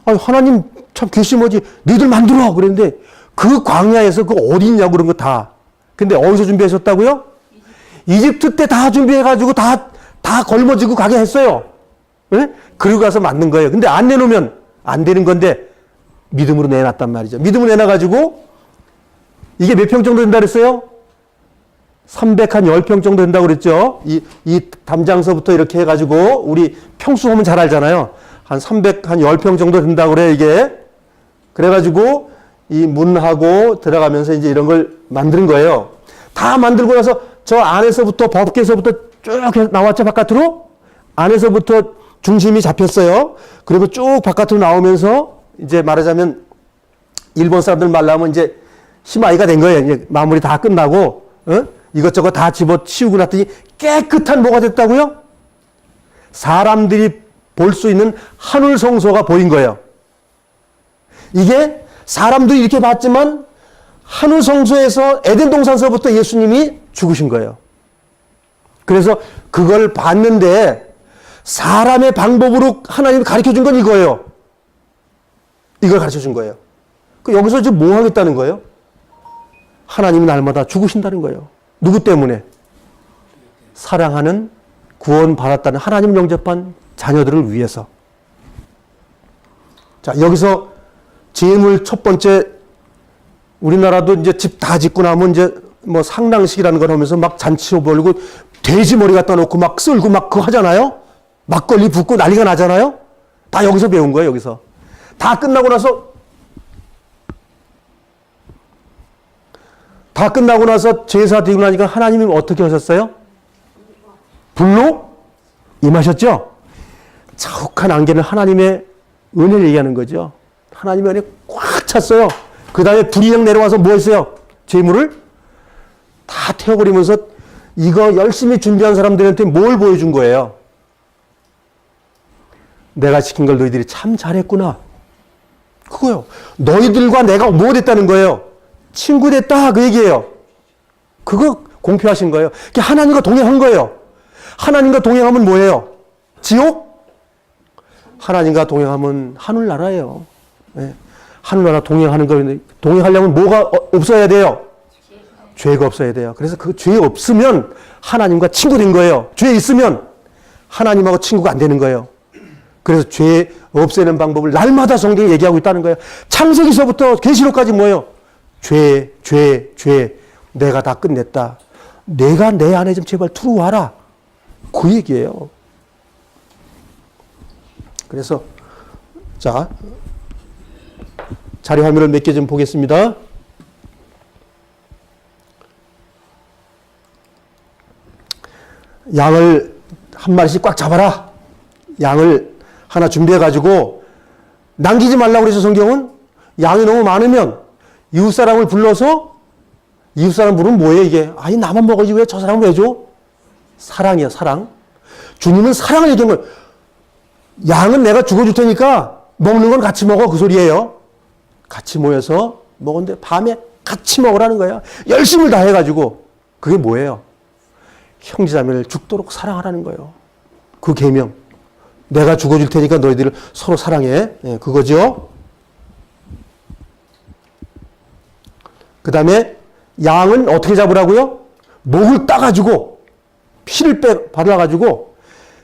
아니, 하나님 참 괘씸하지. 너희들 만들어. 그랬는데 그 광야에서 그 어디 있냐고 그런 거 다. 근데 어디서 준비하셨다고요? 이집트 때 다 준비해가지고 다 걸머지고 가게 했어요. 네? 그리고 가서 만든 거예요. 근데 안 내놓으면 안 되는 건데 믿음으로 내놨단 말이죠. 믿음으로 내놔가지고 이게 몇 평 정도 된다 그랬어요? 310평 정도 된다고 그랬죠. 이 담장서부터 이렇게 해가지고 우리 평수 보면 잘 알잖아요. 한 10평 정도 된다고 그래, 이게. 그래가지고 이 문하고 들어가면서 이제 이런 걸 만드는 거예요. 다 만들고 나서 저 안에서부터 법계에서부터 쭉 나왔죠, 바깥으로? 안에서부터 중심이 잡혔어요. 그리고 쭉 바깥으로 나오면서 이제 말하자면 일본 사람들 말로 하면 이제 히마이가 된 거예요. 이제 마무리 다 끝나고, 이것저것 다 집어 치우고 났더니 깨끗한 뭐가 됐다고요? 사람들이 볼 수 있는 하늘 성소가 보인 거예요. 이게 사람들이 이렇게 봤지만 하늘 성소에서 에덴 동산서부터 예수님이 죽으신 거예요. 그래서 그걸 봤는데 사람의 방법으로 하나님이 가르쳐 준 건 이거예요. 이걸 가르쳐 준 거예요. 여기서 지금 뭐 하겠다는 거예요? 하나님이 날마다 죽으신다는 거예요. 누구 때문에? 사랑하는 구원받았다는 하나님 영접한 자녀들을 위해서. 자, 여기서 제물 첫 번째, 우리나라도 이제 집 다 짓고 나면 이제 뭐 상랑식이라는 걸 하면서 막 잔치 벌고 돼지 머리 갖다 놓고 막 쓸고 막 그거 하잖아요? 막걸리 붓고 난리가 나잖아요? 다 여기서 배운 거예요, 여기서. 다 끝나고 나서 제사 드리고 나니까 하나님이 어떻게 하셨어요? 불로 임하셨죠? 자욱한 안개는 하나님의 은혜를 얘기하는 거죠. 하나님의 은혜 꽉 찼어요. 그 다음에 불이 그냥 내려와서 뭐 했어요? 재물을 다 태워버리면서 이거 열심히 준비한 사람들한테 뭘 보여준 거예요? 내가 시킨 걸 너희들이 참 잘했구나. 그거요. 너희들과 내가 뭐 됐다는 거예요? 친구 됐다. 그 얘기예요. 그거 공표하신 거예요. 하나님과 동행한 거예요. 하나님과 동행하면 뭐예요? 지옥? 하나님과 동행하면 하늘나라예요. 네. 하늘나라 동행하는 거는데 동행하려면 뭐가 없어야 돼요? 죄가 없어야 돼요. 그래서 그 죄 없으면 하나님과 친구 된 거예요. 죄 있으면 하나님하고 친구가 안 되는 거예요. 그래서 죄 없애는 방법을 날마다 성경이 얘기하고 있다는 거예요. 창세기서부터 계시록까지 뭐예요? 죄. 내가 다 끝냈다. 내가 내 안에 좀 제발 들어와라. 그 얘기예요. 그래서 자, 자료 화면을 몇 개 좀 보겠습니다. 양을 한 마리씩 꽉 잡아라. 양을 하나 준비해가지고 남기지 말라고 그래서 성경은 양이 너무 많으면 이웃사람을 불러서 이웃사람 부르면 뭐예요 이게? 아니 나만 먹어야지 왜 저 사람을 왜 줘? 사랑이야 사랑. 주님은 사랑을 얘기한 거예요. 양은 내가 죽어줄 테니까 먹는 건 같이 먹어. 그 소리예요. 같이 모여서 먹었는데 밤에 같이 먹으라는 거예요. 열심을 다해가지고. 그게 뭐예요? 형제자매를 죽도록 사랑하라는 거예요. 그 계명. 내가 죽어줄 테니까 너희들을 서로 사랑해. 예, 그거죠. 그 다음에 양은 어떻게 잡으라고요? 목을 따가지고 피를 발라가지고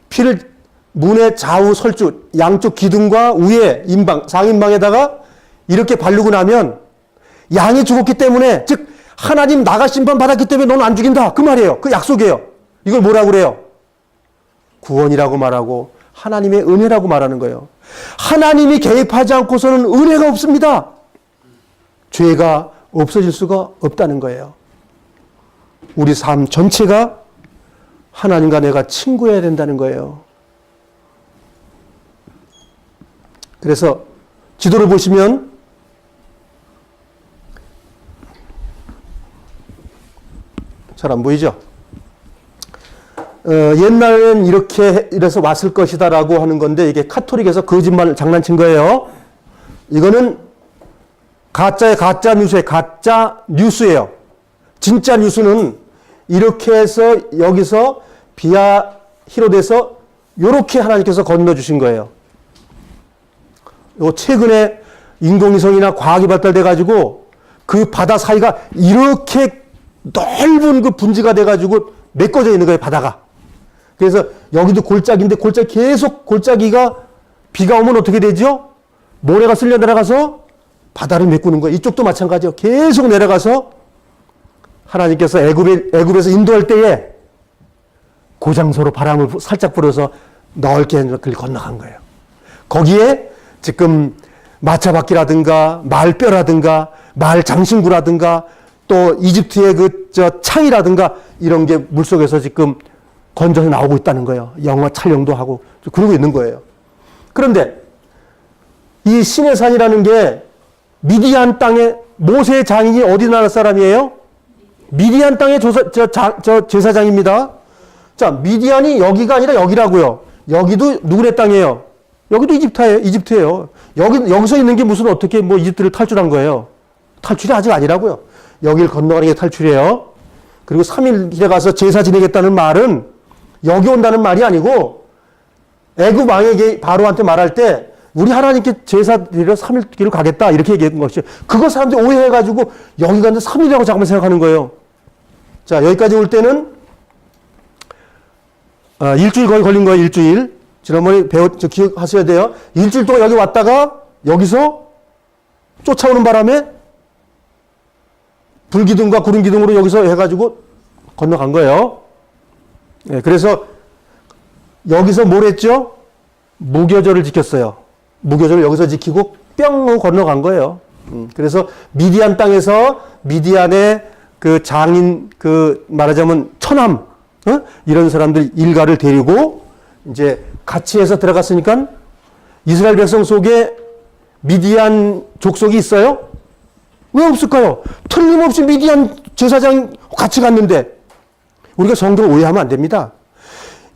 피를 문의 좌우 설주 양쪽 기둥과 위에 임방 상임방에다가 이렇게 바르고 나면 양이 죽었기 때문에 즉 하나님 나가 심판 받았기 때문에 너는 안 죽인다 그 말이에요. 그 약속이에요. 이걸 뭐라고 그래요? 구원이라고 말하고 하나님의 은혜라고 말하는 거예요. 하나님이 개입하지 않고서는 은혜가 없습니다. 죄가 없어질 수가 없다는 거예요. 우리 삶 전체가 하나님과 내가 친구해야 된다는 거예요. 그래서 지도를 보시면 잘 안 보이죠? 옛날엔 이래서 왔을 것이다라고 하는 건데 이게 카톨릭에서 거짓말 장난친 거예요. 이거는 가짜의 가짜 뉴스의 가짜 뉴스예요. 진짜 뉴스는 이렇게 해서 여기서 비아 히로데서 이렇게 하나님께서 건너주신 거예요. 요 최근에 인공위성이나 과학이 발달돼 가지고 그 바다 사이가 이렇게 넓은 그 분지가 돼 가지고 메꿔져 있는 거예요, 바다가. 그래서 여기도 골짜기인데 계속 골짜기가 비가 오면 어떻게 되죠? 모래가 쓸려 내려가서 바다를 메꾸는 거예요. 이쪽도 마찬가지예요. 계속 내려가서 하나님께서 애굽에서 인도할 때에 고장소로 바람을 살짝 불어서 넓게 그걸 건너간 거예요. 거기에 지금 마차바퀴라든가 말뼈라든가 말 장신구라든가 또 이집트의 창이라든가 이런 게 물속에서 지금 건져서 나오고 있다는 거예요. 영화 촬영도 하고 그러고 있는 거예요. 그런데 이 시내산이라는 게 미디안 땅에 모세의 장인이 어디 나라 사람이에요? 미디안 땅의 제사장입니다. 자, 미디안이 여기가 아니라 여기라고요. 여기도 누구네 땅이에요? 여기도 이집트예요. 여기서 있는 게 무슨 어떻게 이집트를 탈출한 거예요? 탈출이 아직 아니라고요. 여길 건너가는 게 탈출이에요. 그리고 3일에 가서 제사 지내겠다는 말은 여기 온다는 말이 아니고 애굽 왕에게 바로한테 말할 때 우리 하나님께 제사 드리러 3일 길을 가겠다 이렇게 얘기한 것이죠. 그거 사람들이 오해해가지고 여기 갔는데 3일이라고 잠깐만 생각하는 거예요. 자, 여기까지 올 때는 일주일 거의 걸린 거예요. 일주일. 지난번에 기억하셔야 돼요. 일주일 동안 여기 왔다가 여기서 쫓아오는 바람에 불기둥과 구름기둥으로 여기서 해가지고 건너간 거예요. 네, 그래서 여기서 뭘 했죠? 무교절을 지켰어요. 무교절을 여기서 지키고 뿅 하고 건너간 거예요. 그래서 미디안 땅에서 미디안의 그 장인 말하자면 처남 이런 사람들 일가를 데리고 이제 같이 해서 들어갔으니까 이스라엘 백성 속에 미디안 족속이 있어요? 왜 없을까요? 틀림없이 미디안 제사장 같이 갔는데 우리가 성경을 오해하면 안 됩니다.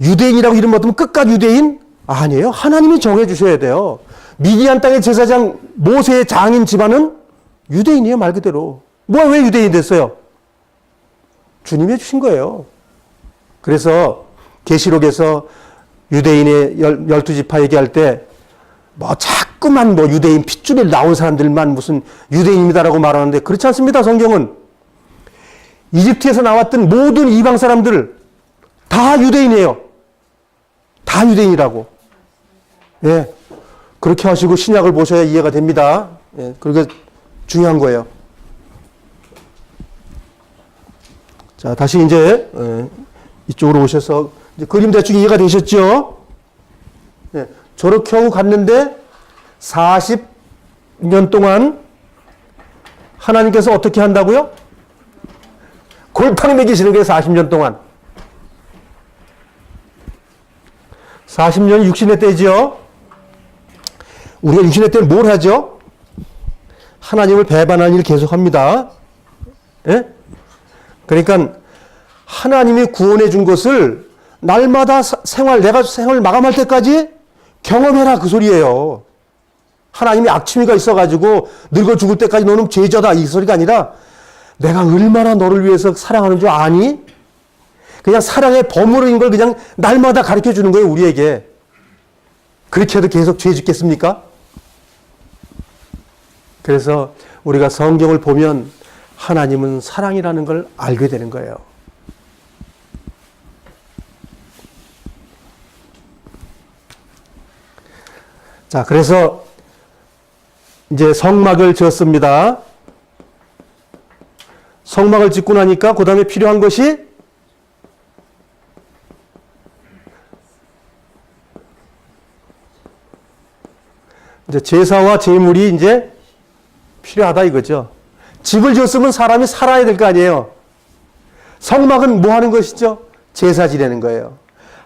유대인이라고 이름 받으면 끝까지 유대인? 아니에요. 하나님이 정해 주셔야 돼요. 미디안 땅의 제사장 모세의 장인 집안은 유대인이에요. 말 그대로. 왜 유대인이 됐어요? 주님이 해주신 거예요. 그래서 계시록에서 유대인의 12지파 얘기할 때 자꾸만 유대인 핏줄에 나온 사람들만 무슨 유대인입니다라고 말하는데 그렇지 않습니다. 성경은 이집트에서 나왔던 모든 이방 사람들 다 유대인이에요. 다 유대인이라고. 예. 그렇게 하시고 신약을 보셔야 이해가 됩니다. 예. 그게 중요한 거예요. 자, 다시 이제 이쪽으로 오셔서 이제 그림 대충 이해가 되셨죠? 예. 저렇게 하고 갔는데 40년 동안 하나님께서 어떻게 한다고요? 골방에 먹이시는 게 40년 동안. 40년이 육신의 때죠. 우리가 육신의 때는 뭘 하죠? 하나님을 배반하는 일을 계속합니다. 예? 그러니까 하나님이 구원해 준 것을 날마다 내가 생활 마감할 때까지 경험해라 그 소리예요. 하나님이 악취미가 있어가지고 늙어 죽을 때까지 너는 죄자다 이 소리가 아니라 내가 얼마나 너를 위해서 사랑하는 줄 아니? 그냥 사랑의 버무린 걸 그냥 날마다 가르쳐 주는 거예요, 우리에게. 그렇게 해도 계속 죄 짓겠습니까? 그래서 우리가 성경을 보면 하나님은 사랑이라는 걸 알게 되는 거예요. 자, 그래서 이제 성막을 지었습니다. 성막을 짓고 나니까 그 다음에 필요한 것이 이제 제사와 제물이 이제 필요하다 이거죠. 집을 지었으면 사람이 살아야 될 거 아니에요. 성막은 뭐 하는 것이죠? 제사 지내는 거예요.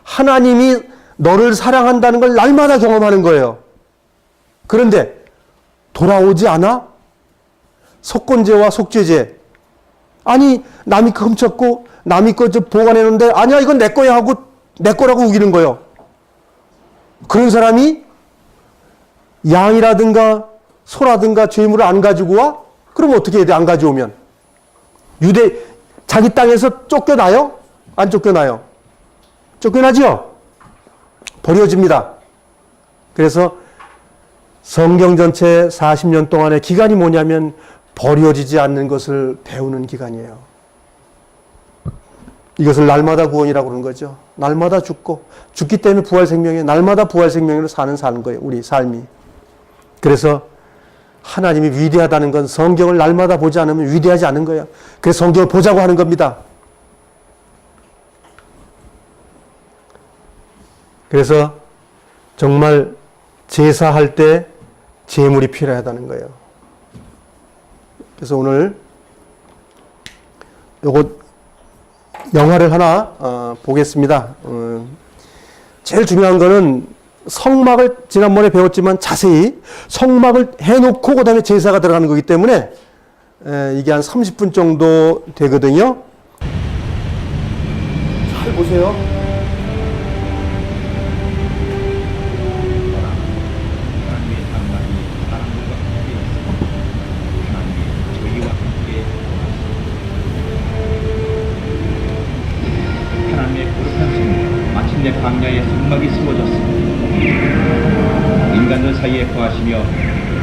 하나님이 너를 사랑한다는 걸 날마다 경험하는 거예요. 그런데 돌아오지 않아? 속건제와 속죄제. 아니 남이 거 훔쳤고 남이 거 보관해놓는데 아니야 이건 내 거야 하고 내 거라고 우기는 거예요. 그런 사람이 양이라든가 소라든가 죄물을 안 가지고 와? 그럼 어떻게 해야 돼? 안 가져오면. 자기 땅에서 쫓겨나요? 안 쫓겨나요? 쫓겨나죠? 버려집니다. 그래서 성경 전체 40년 동안의 기간이 뭐냐면 버려지지 않는 것을 배우는 기간이에요. 이것을 날마다 구원이라고 그러는 거죠. 날마다 죽기 때문에 부활 생명이에요. 날마다 부활 생명으로 사는 거예요. 우리 삶이. 그래서 하나님이 위대하다는 건 성경을 날마다 보지 않으면 위대하지 않은 거예요. 그래서 성경을 보자고 하는 겁니다. 그래서 정말 제사할 때 제물이 필요하다는 거예요. 그래서 오늘 요거 영화를 하나 보겠습니다. 제일 중요한 거는 성막을 지난번에 배웠지만 자세히 성막을 해놓고 그 다음에 제사가 들어가는 거기 때문에 이게 한 30분 정도 되거든요. 잘 보세요. 마침내 광야에 성막이 세워졌습니다. 인간들 사이에 거하시며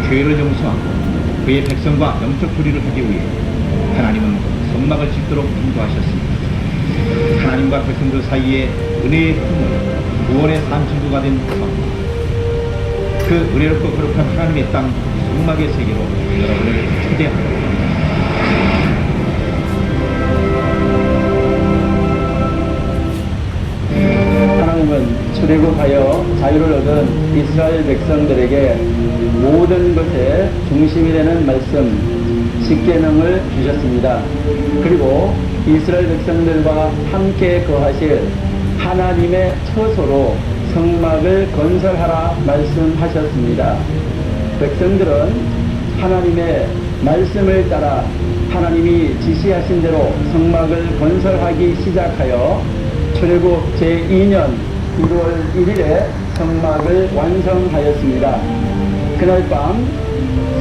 죄를 용서하고 그의 백성과 영적 교리를 하기 위해 하나님은 성막을 짓도록 인도하셨습니다. 하나님과 백성들 사이에 은혜의 흐름, 구원의 산증거가 된 성막. 그 은혜롭고 거룩한 하나님의 땅 성막의 세계로 여러분을 초대합니다. 하나님은 출애굽하여 자유를 얻은 이스라엘 백성들에게 모든 것의 중심이 되는 말씀 십계명을 주셨습니다. 그리고 이스라엘 백성들과 함께 거하실 하나님의 처소로 성막을 건설하라 말씀하셨습니다. 백성들은 하나님의 말씀을 따라 하나님이 지시하신 대로 성막을 건설하기 시작하여 출애굽 제2년 1월 1일에 성막을 완성하였습니다. 그날 밤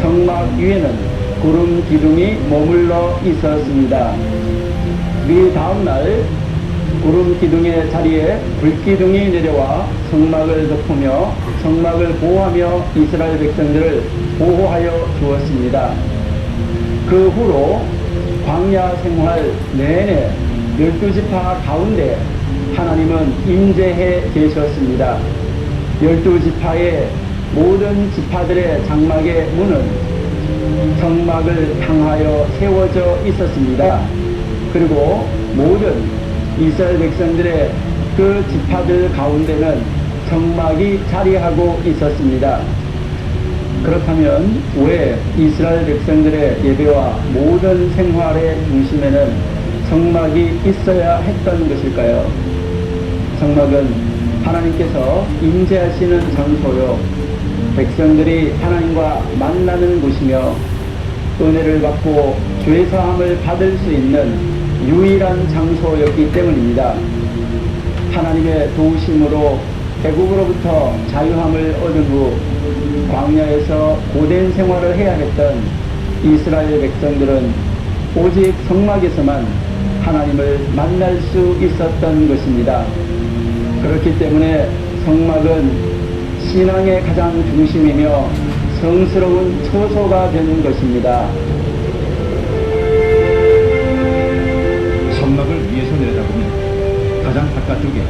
성막 위에는 구름 기둥이 머물러 있었습니다. 그 다음날 구름 기둥의 자리에 불기둥이 내려와 성막을 덮으며 성막을 보호하며 이스라엘 백성들을 보호하여 주었습니다. 그 후로 광야 생활 내내 12지파 가운데 하나님은 임재해 계셨습니다. 12지파의 모든 지파들의 장막의 문은 성막을 향하여 세워져 있었습니다. 그리고 모든 이스라엘 백성들의 그 지파들 가운데는 성막이 자리하고 있었습니다. 그렇다면 왜 이스라엘 백성들의 예배와 모든 생활의 중심에는 성막이 있어야 했던 것일까요? 성막은 하나님께서 임재하시는 장소요, 백성들이 하나님과 만나는 곳이며 은혜를 받고 죄사함을 받을 수 있는 유일한 장소였기 때문입니다. 하나님의 도우심으로 애국으로부터 자유함을 얻은 후 광야에서 고된 생활을 해야 했던 이스라엘 백성들은 오직 성막에서만 하나님을 만날 수 있었던 것입니다. 그렇기 때문에 성막은 신앙의 가장 중심이며 성스러운 처소가 되는 것입니다. 성막을 위에서 내려다보면 가장 바깥쪽에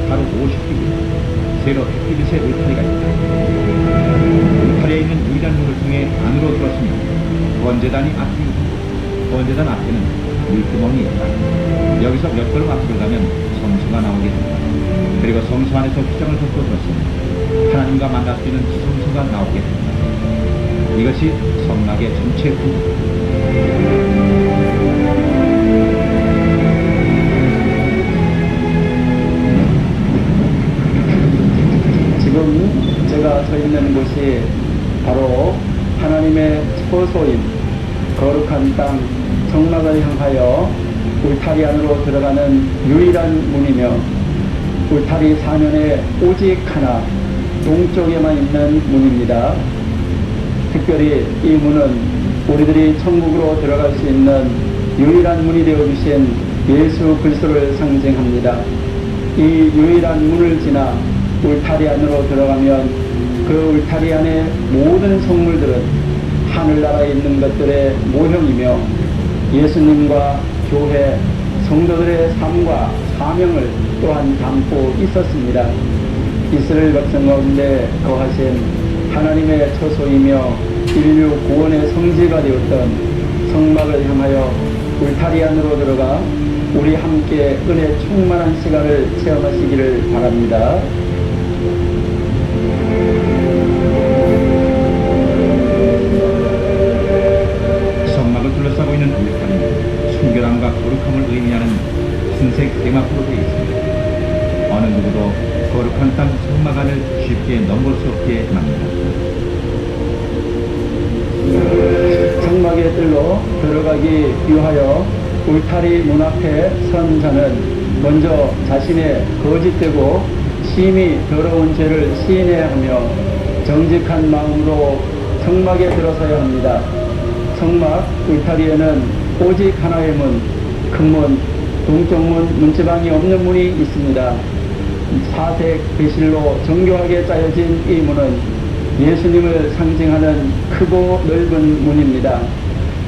바로 50규빗 세로 100규빗의 울타리가 있다. 울타리에 있는 유일한 문을 통해 안으로 들어서면 번제단이 앞뒤로 있고 번제단 앞에는 물구멍이 있다. 여기서 몇 걸음 앞으로 가면 성소가 나오게 된다. 그리고 성소 안에서 휘장을 덮고 들었으면 하나님과 만날 수 있는 성소가 나오게 된다. 이것이 성막의 전체 구조다. 지금 제가 서 있는 곳이 바로 하나님의 처소인 거룩한 땅 성막을 향하여 울타리 안으로 들어가는 유일한 문이며 울타리 사면에 오직 하나 동쪽에만 있는 문입니다. 특별히 이 문은 우리들이 천국으로 들어갈 수 있는 유일한 문이 되어주신 예수 그리스도를 상징합니다. 이 유일한 문을 지나 울타리 안으로 들어가면 그 울타리 안의 모든 성물들은 하늘나라에 있는 것들의 모형이며 예수님과 교회, 성도들의 삶과 사명을 또한 담고 있었습니다. 이스라엘 백성 가운데 거하신 하나님의 처소이며 인류 구원의 성지가 되었던 성막을 향하여 울타리 안으로 들어가 우리 함께 은혜 충만한 시간을 체험하시기를 바랍니다. 성막을 둘러싸고 있는 울타리는 순결함과 거룩함을 의미하는 흰색 대마포로 되어 있습니다. 어느 누구도 거룩한 땅 성막 안을 쉽게 넘볼 수 없게 합니다. 성막의 뜰로 들어가기 위하여 울타리 문 앞에 선 자는 먼저 자신의 거짓되고 심히 더러운 죄를 시인해야 하며 정직한 마음으로 성막에 들어서야 합니다. 성막 울타리에는 오직 하나의 문, 큰 문, 동쪽 문, 문지방이 없는 문이 있습니다. 사색 배실로 정교하게 짜여진 이 문은 예수님을 상징하는 크고 넓은 문입니다.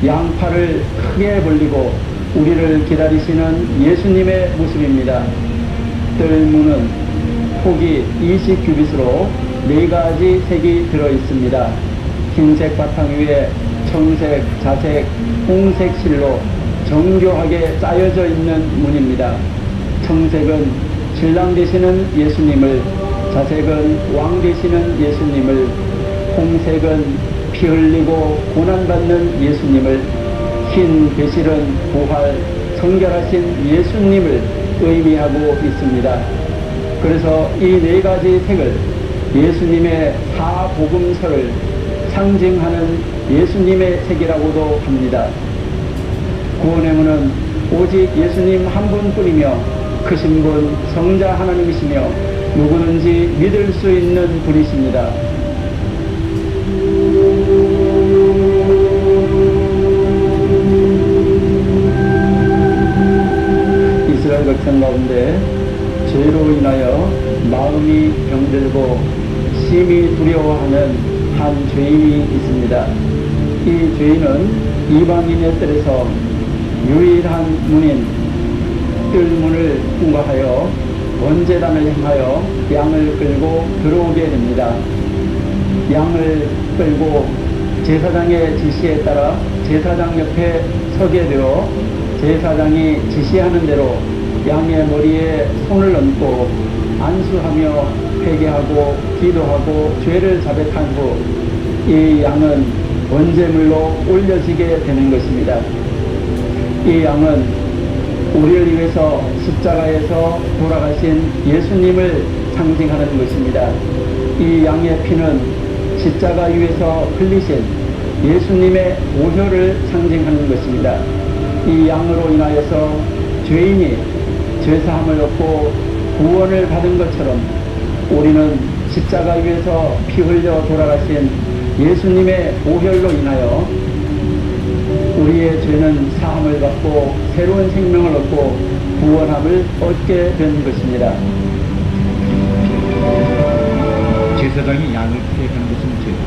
양팔을 크게 벌리고 우리를 기다리시는 예수님의 모습입니다. 뜰문은 폭이 20규빗으로 4가지 색이 들어 있습니다. 흰색 바탕 위에 청색, 자색, 홍색 실로 정교하게 짜여져 있는 문입니다. 청색은 신랑 되시는 예수님을, 자색은 왕 되시는 예수님을, 홍색은 피 흘리고 고난받는 예수님을, 흰 배실은 부활, 성결하신 예수님을 의미하고 있습니다. 그래서 이 4가지 색을 예수님의 사복음서를 상징하는 예수님의 색이라고도 합니다. 구원의 문은 오직 예수님 한 분뿐이며 크신 분 성자 하나님이시며 누구든지 믿을 수 있는 분이십니다. 이스라엘 백성 가운데 죄로 인하여 마음이 병들고 심히 두려워하는 한 죄인이 있습니다. 이 죄인은 이방인의 뜰에서 유일한 문인 뜰문을 통과하여 번제단을 향하여 양을 끌고 들어오게 됩니다. 양을 끌고 제사장의 지시에 따라 제사장 옆에 서게 되어 제사장이 지시하는 대로 양의 머리에 손을 얹고 안수하며 회개하고 기도하고 죄를 자백한 후 이 양은 번제물로 올려지게 되는 것입니다. 이 양은 우리를 위해서 십자가에서 돌아가신 예수님을 상징하는 것입니다. 이 양의 피는 십자가 위에서 흘리신 예수님의 보혈을 상징하는 것입니다. 이 양으로 인하여서 죄인이 죄사함을 얻고 구원을 받은 것처럼 우리는 십자가 위에서 피 흘려 돌아가신 예수님의 보혈로 인하여 우리의 죄는 사함을 받고 새로운 생명을 얻고 구원함을 얻게 된 것입니다. 제사장이 양을 피해가는 것은 죄다.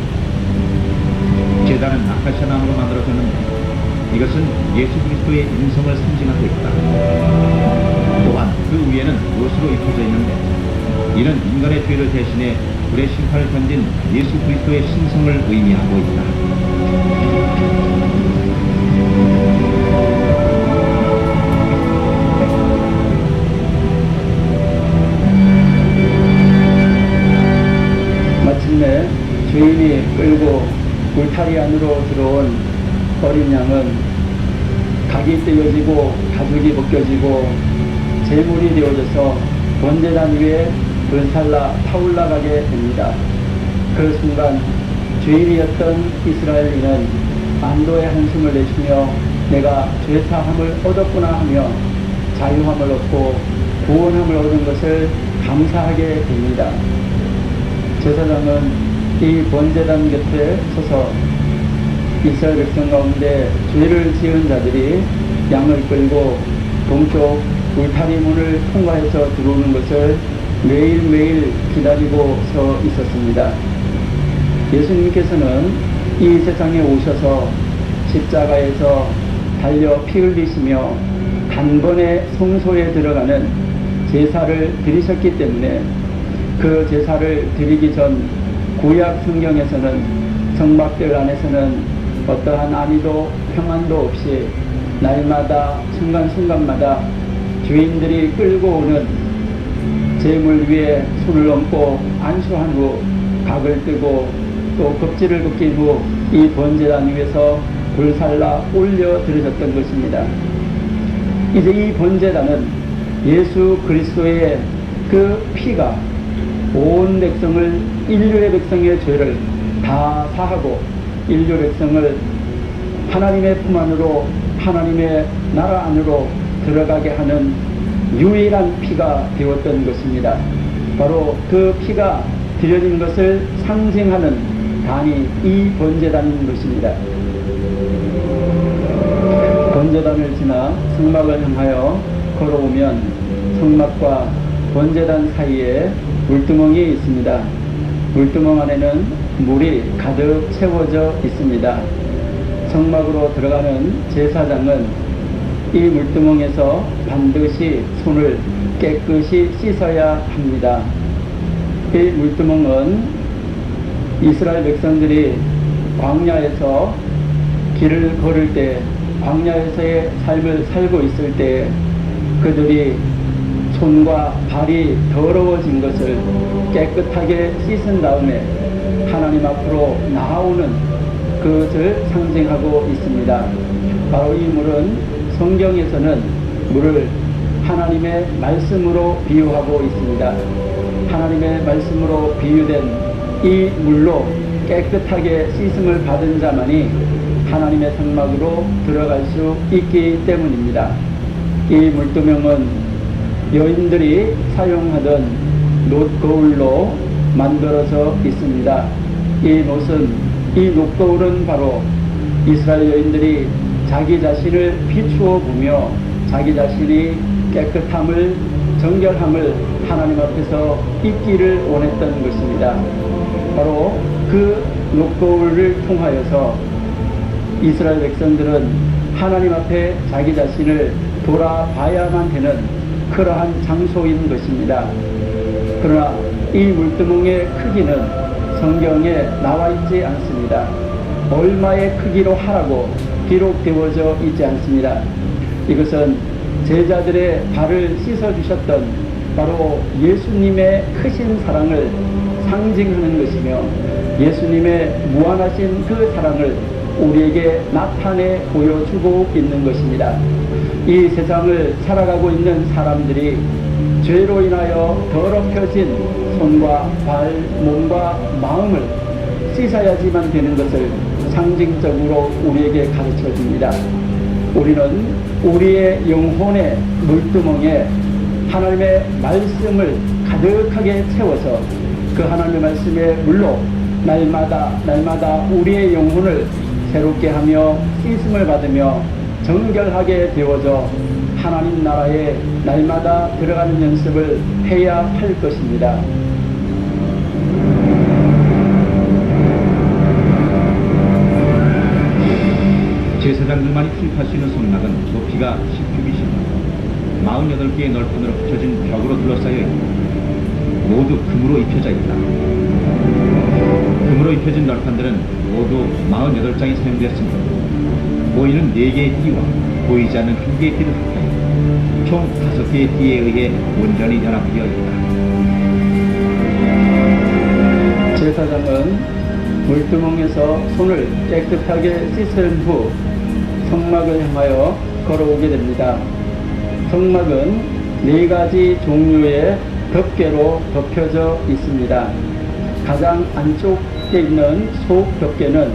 제단은 아카시아 나무로 만들어졌는데 이것은 예수 그리스도의 인성을 상징하고 있다. 또한 그 위에는 못으로 입혀져 있는데 이는 인간의 죄를 대신해 불의 심판을 견딘 예수 그리스도의 신성을 의미하고 있다. 마침내 주인이 끌고 울타리 안으로 들어온 어린 양은 각이 떼어지고 가죽이 벗겨지고 제물이 되어져서 번제단 위에 불살라 타올라가게 됩니다. 그 순간 주인이었던 이스라엘인은 안도의 한숨을 내쉬며 내가 죄사함을 얻었구나 하며 자유함을 얻고 구원함을 얻은 것을 감사하게 됩니다. 제사장은 이 번제단 곁에 서서 이스라엘 백성 가운데 죄를 지은 자들이 양을 끌고 동쪽 울타리 문을 통과해서 들어오는 것을 매일매일 기다리고 서 있었습니다. 예수님께서는 이 세상에 오셔서 십자가에서 달려 피 흘리시며 단번에 성소에 들어가는 제사를 드리셨기 때문에 그 제사를 드리기 전 구약 성경에서는 성막들 안에서는 어떠한 안위도 평안도 없이 날마다 순간순간마다 주인들이 끌고 오는 제물 위에 손을 얹고 안수한 후 각을 뜨고 또 껍질을 벗긴 후 이 번제단 위에서 불살라 올려 드려졌던 것입니다. 이제 이 번제단은 예수 그리스도의 그 피가 온 백성을, 인류의 백성의 죄를 다 사하고 인류 백성을 하나님의 품 안으로, 하나님의 나라 안으로 들어가게 하는 유일한 피가 되었던 것입니다. 바로 그 피가 드려진 것을 상징하는 단이 이 번제단인 것입니다. 번제단을 지나 성막을 향하여 걸어오면 성막과 번제단 사이에 물두멍이 있습니다. 물두멍 안에는 물이 가득 채워져 있습니다. 성막으로 들어가는 제사장은 이 물두멍에서 반드시 손을 깨끗이 씻어야 합니다. 이 물두멍은 이스라엘 백성들이 광야에서 길을 걸을 때, 광야에서의 삶을 살고 있을 때 그들이 손과 발이 더러워진 것을 깨끗하게 씻은 다음에 하나님 앞으로 나아오는 그것을 상징하고 있습니다. 바로 이 물은 성경에서는 물을 하나님의 말씀으로 비유하고 있습니다. 하나님의 말씀으로 비유된 이 물로 깨끗하게 씻음을 받은 자만이 하나님의 성막으로 들어갈 수 있기 때문입니다. 이 물두멍은 여인들이 사용하던 놋거울로 만들어져 있습니다. 이 놋거울은 바로 이스라엘 여인들이 자기 자신을 비추어 보며 자기 자신이 깨끗함을, 정결함을 하나님 앞에서 입기를 원했던 것입니다. 바로 그 놋거울을 통하여서 이스라엘 백성들은 하나님 앞에 자기 자신을 돌아봐야만 되는 그러한 장소인 것입니다. 그러나 이 물두멍의 크기는 성경에 나와 있지 않습니다. 얼마의 크기로 하라고 기록되어져 있지 않습니다. 이것은 제자들의 발을 씻어주셨던 바로 예수님의 크신 사랑을 상징하는 것이며 예수님의 무한하신 그 사랑을 우리에게 나타내 보여주고 있는 것입니다. 이 세상을 살아가고 있는 사람들이 죄로 인하여 더럽혀진 손과 발, 몸과 마음을 씻어야지만 되는 것을 상징적으로 우리에게 가르쳐 줍니다. 우리는 우리의 영혼의 물두멍에 하나님의 말씀을 가득하게 채워서 그 하나님의 말씀의 물로 날마다 우리의 영혼을 새롭게 하며 씻음을 받으며 정결하게 되어져 하나님 나라에 날마다 들어가는 연습을 해야 할 것입니다. 제사장들만이 출입할 수 있는 성막은 높이가 10규빗이며 48개의 널판으로 붙여진 벽으로 둘러싸여 있고 모두 금으로 입혀져 있다. 금으로 입혀진 널판들은 모두 48장이 사용되었으며 보이는 4개의 띠와 보이지 않는 1개의 띠를 합하여 총 5개의 띠에 의해 온전히 연합되어 있다. 제사장은 물두멍에서 손을 깨끗하게 씻은 후 성막을 향하여 걸어오게 됩니다. 성막은 4가지 종류의 덮개로 덮여져 있습니다. 가장 안쪽에 있는 속 덮개는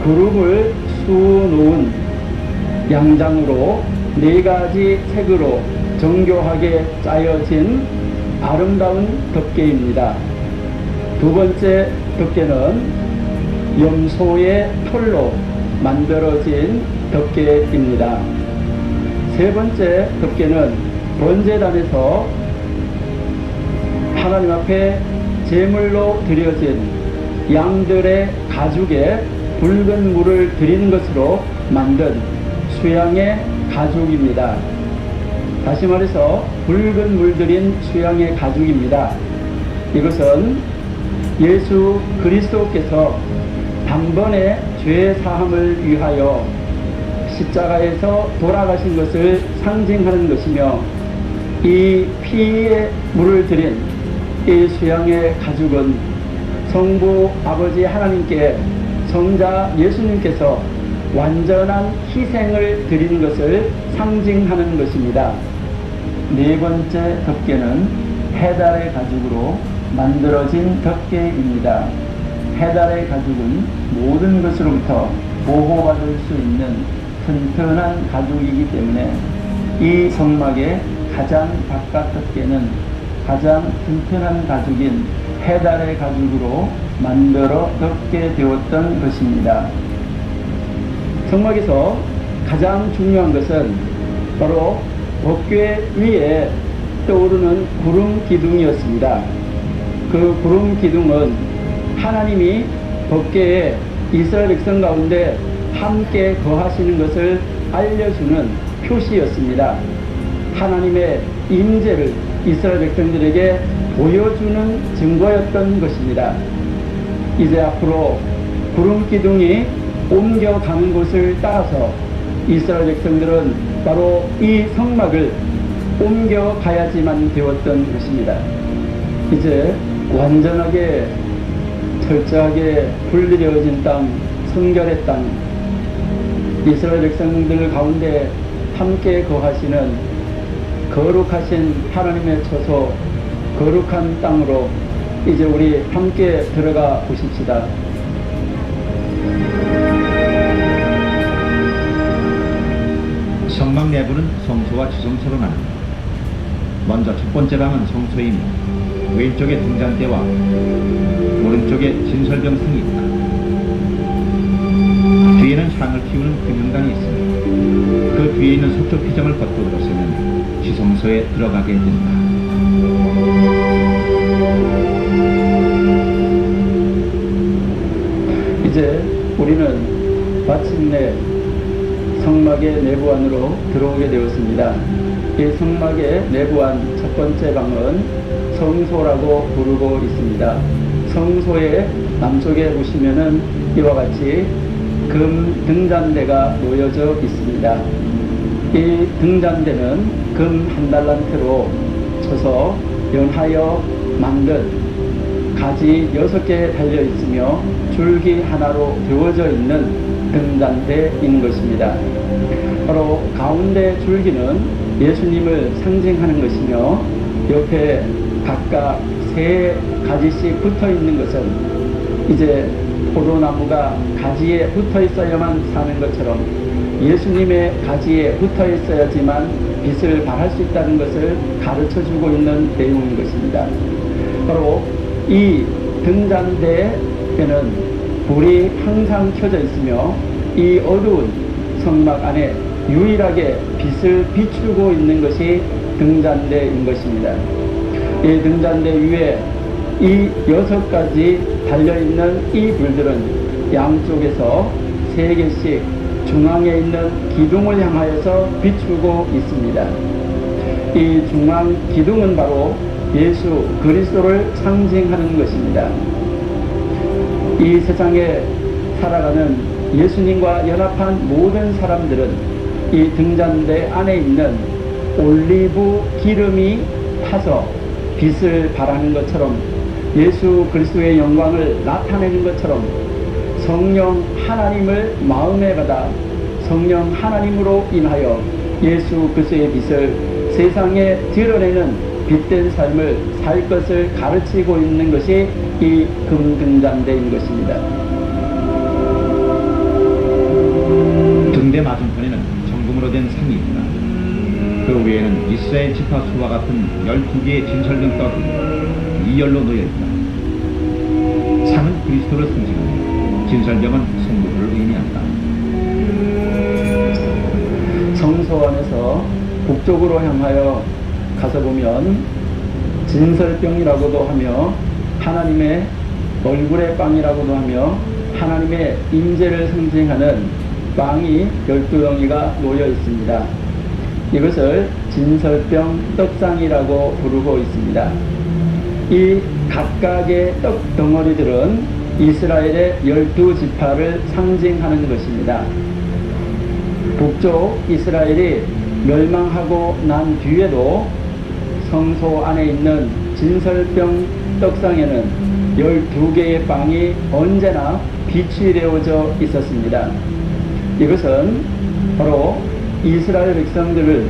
그룹을 수놓은 양장으로 4가지 색으로 정교하게 짜여진 아름다운 덮개입니다. 두 번째 덮개는 염소의 털로 만들어진 덮개입니다. 세 번째 덮개는 번제단에서 하나님 앞에 제물로 드려진 양들의 가죽에 붉은 물을 드리는 것으로 만든 수양의 가죽입니다. 다시 말해서 붉은 물 들인 수양의 가죽입니다. 이것은 예수 그리스도께서 단번에 죄 사함을 위하여 십자가에서 돌아가신 것을 상징하는 것이며 이 피에 물을 들인 이 수양의 가죽은 성부 아버지 하나님께 성자 예수님께서 완전한 희생을 드리는 것을 상징하는 것입니다. 네 번째 덮개는 해달의 가죽으로 만들어진 덮개입니다. 해달의 가죽은 모든 것으로부터 보호받을 수 있는 튼튼한 가죽이기 때문에 이 성막의 가장 바깥 덮개는 가장 튼튼한 가죽인 해달의 가죽으로 만들어 덮게 되었던 것입니다. 성막에서 가장 중요한 것은 바로 덮개 위에 떠오르는 구름 기둥이었습니다. 그 구름 기둥은 하나님이 덮개에 이스라엘 백성 가운데 함께 거하시는 것을 알려주는 표시였습니다. 하나님의 임재를 이스라엘 백성들에게 보여주는 증거였던 것입니다. 이제 앞으로 구름 기둥이 옮겨가는 곳을 따라서 이스라엘 백성들은 바로 이 성막을 옮겨가야지만 되었던 것입니다. 이제 완전하게 철저하게 분리되어진 땅, 성결의 땅, 이스라엘 백성들 가운데 함께 거하시는 거룩하신 하나님의 처소, 거룩한 땅으로 이제 우리 함께 들어가 보십시다. 성막 내부는 성소와 지성소로 나눕니다. 먼저 첫 번째 방은 성소이며 왼쪽에 등잔대와 오른쪽에 진설병상이 있다. 뒤에는 향을 피우는 금연관이 있으며 그 뒤에 있는 서쪽 피장을 걷고 들어서면 지성소에 들어가게 된다. 이제 우리는 마침내 성막의 내부 안으로 들어오게 되었습니다. 이 성막의 내부 안 첫 번째 방은 성소라고 부르고 있습니다. 성소의 남쪽에 보시면은 이와 같이 금 등잔대가 놓여져 있습니다. 이 등잔대는 금 1달란트로 쳐서 연하여 만든 가지 6개 달려 있으며 줄기 하나로 되어져 있는 등잔대인 것입니다. 바로 가운데 줄기는 예수님을 상징하는 것이며 옆에 각각 3가지씩 붙어 있는 것은 이제 포도나무가 가지에 붙어 있어야만 사는 것처럼 예수님의 가지에 붙어 있어야지만 빛을 발할 수 있다는 것을 가르쳐주고 있는 내용인 것입니다. 바로 이 등잔대에는 불이 항상 켜져 있으며 이 어두운 성막 안에 유일하게 빛을 비추고 있는 것이 등잔대인 것입니다. 이 등잔대 위에 이 6가지 달려있는 이 불들은 양쪽에서 3개씩 중앙에 있는 기둥을 향하여서 비추고 있습니다. 이 중앙 기둥은 바로 예수 그리스도를 상징하는 것입니다. 이 세상에 살아가는 예수님과 연합한 모든 사람들은 이 등잔대 안에 있는 올리브 기름이 타서 빛을 발하는 것처럼 예수 그리스도의 영광을 나타내는 것처럼 성령 하나님을 마음에 받아 성령 하나님으로 인하여 예수 그리스도의 빛을 세상에 드러내는 빛된 삶을 살 것을 가르치고 있는 것이 이 금등잔대인 것입니다. 등대 맞은편에는 정금으로 된 상이 있다. 그 위에는 이스라엘 지파 수와 같은 12개의 진설등 떡이 2열로 놓여 있다. 상은 그리스도를 상징하며 진설병은 성도를 의미한다. 성소 안에서 북쪽으로 향하여 가서 보면 진설병이라고도 하며 하나님의 얼굴의 빵이라고도 하며 하나님의 임재를 상징하는 빵이 12덩이가 놓여 있습니다. 이것을 진설병 떡상이라고 부르고 있습니다. 이 각각의 떡 덩어리들은 이스라엘의 12지파를 상징하는 것입니다. 북쪽 이스라엘이 멸망하고 난 뒤에도 성소 안에 있는 진설병 떡상에는 12개의 빵이 언제나 빛이 되어져 있었습니다. 이것은 바로 이스라엘 백성들을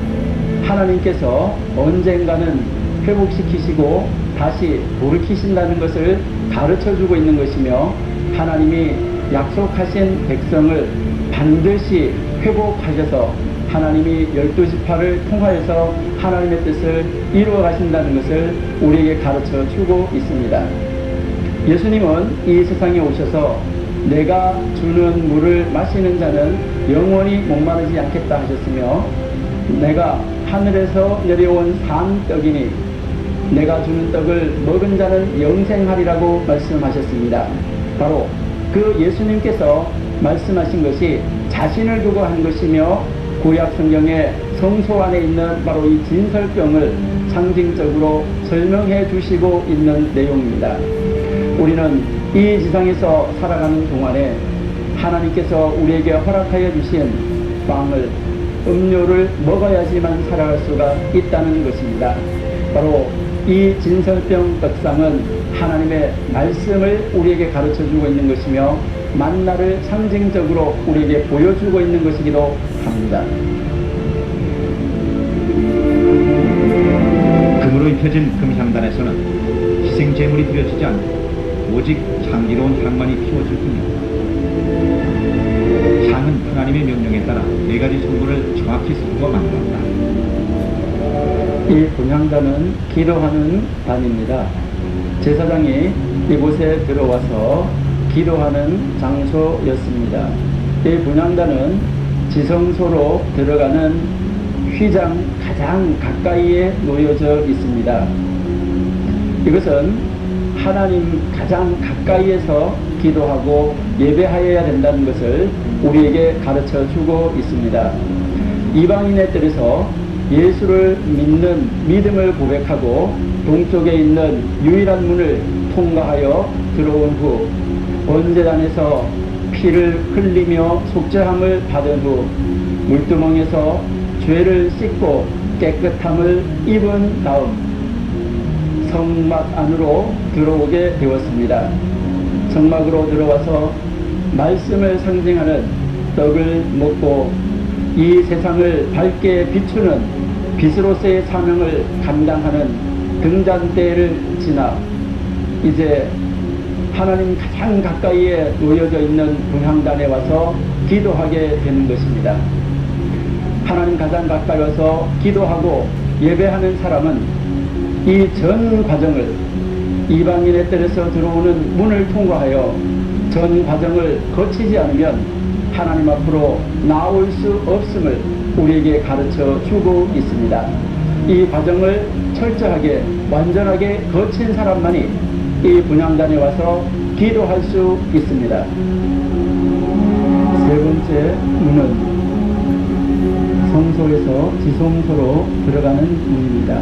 하나님께서 언젠가는 회복시키시고 다시 돌이키신다는 것을 가르쳐주고 있는 것이며 하나님이 약속하신 백성을 반드시 회복하셔서 하나님이 12지파를 통하여서 하나님의 뜻을 이루어 가신다는 것을 우리에게 가르쳐 주고 있습니다. 예수님은 이 세상에 오셔서 내가 주는 물을 마시는 자는 영원히 목마르지 않겠다 하셨으며 내가 하늘에서 내려온 산 떡이니 내가 주는 떡을 먹은 자는 영생하리라고 말씀하셨습니다. 바로 그 예수님께서 말씀하신 것이 자신을 두고 한 것이며 구약 성경의 성소 안에 있는 바로 이 진설병을 상징적으로 설명해 주시고 있는 내용입니다. 우리는 이 지상에서 살아가는 동안에 하나님께서 우리에게 허락하여 주신 빵을 음료를 먹어야지만 살아갈 수가 있다는 것입니다. 바로 이 진설병 떡상은 하나님의 말씀을 우리에게 가르쳐주고 있는 것이며 만나를 상징적으로 우리에게 보여주고 있는 것이기도 합니다. 금으로 입혀진 금향단에서는 희생제물이 드려지지 않고 오직 향기로운 향만이 피워질 뿐이었다. 향은 하나님의 명령에 따라 4가지 성분을 정확히 섞어 만들었다. 이 분향단은 기도하는 단입니다. 제사장이 이곳에 들어와서 기도하는 장소였습니다. 이 분향단은 지성소로 들어가는 휘장 가장 가까이에 놓여져 있습니다. 이것은 하나님 가장 가까이에서 기도하고 예배하여야 된다는 것을 우리에게 가르쳐 주고 있습니다. 이방인의 뜰에서 예수를 믿는 믿음을 고백하고 동쪽에 있는 유일한 문을 통과하여 들어온 후 번제단에서 피를 흘리며 속죄함을 받은 후 물두멍에서 죄를 씻고 깨끗함을 입은 다음 성막 안으로 들어오게 되었습니다. 성막으로 들어와서 말씀을 상징하는 떡을 먹고 이 세상을 밝게 비추는 빛으로서의 사명을 감당하는 등잔대를 지나 이제 하나님 가장 가까이에 놓여져 있는 분향단에 와서 기도하게 되는 것입니다. 하나님 가장 가까이 와서 기도하고 예배하는 사람은 이 전 과정을 이방인의 뜰에서 들어오는 문을 통과하여 전 과정을 거치지 않으면 하나님 앞으로 나올 수 없음을 우리에게 가르쳐 주고 있습니다. 이 과정을 철저하게 완전하게 거친 사람만이 이 분향단에 와서 기도할 수 있습니다. 세 번째 문은 성소에서 지성소로 들어가는 문입니다.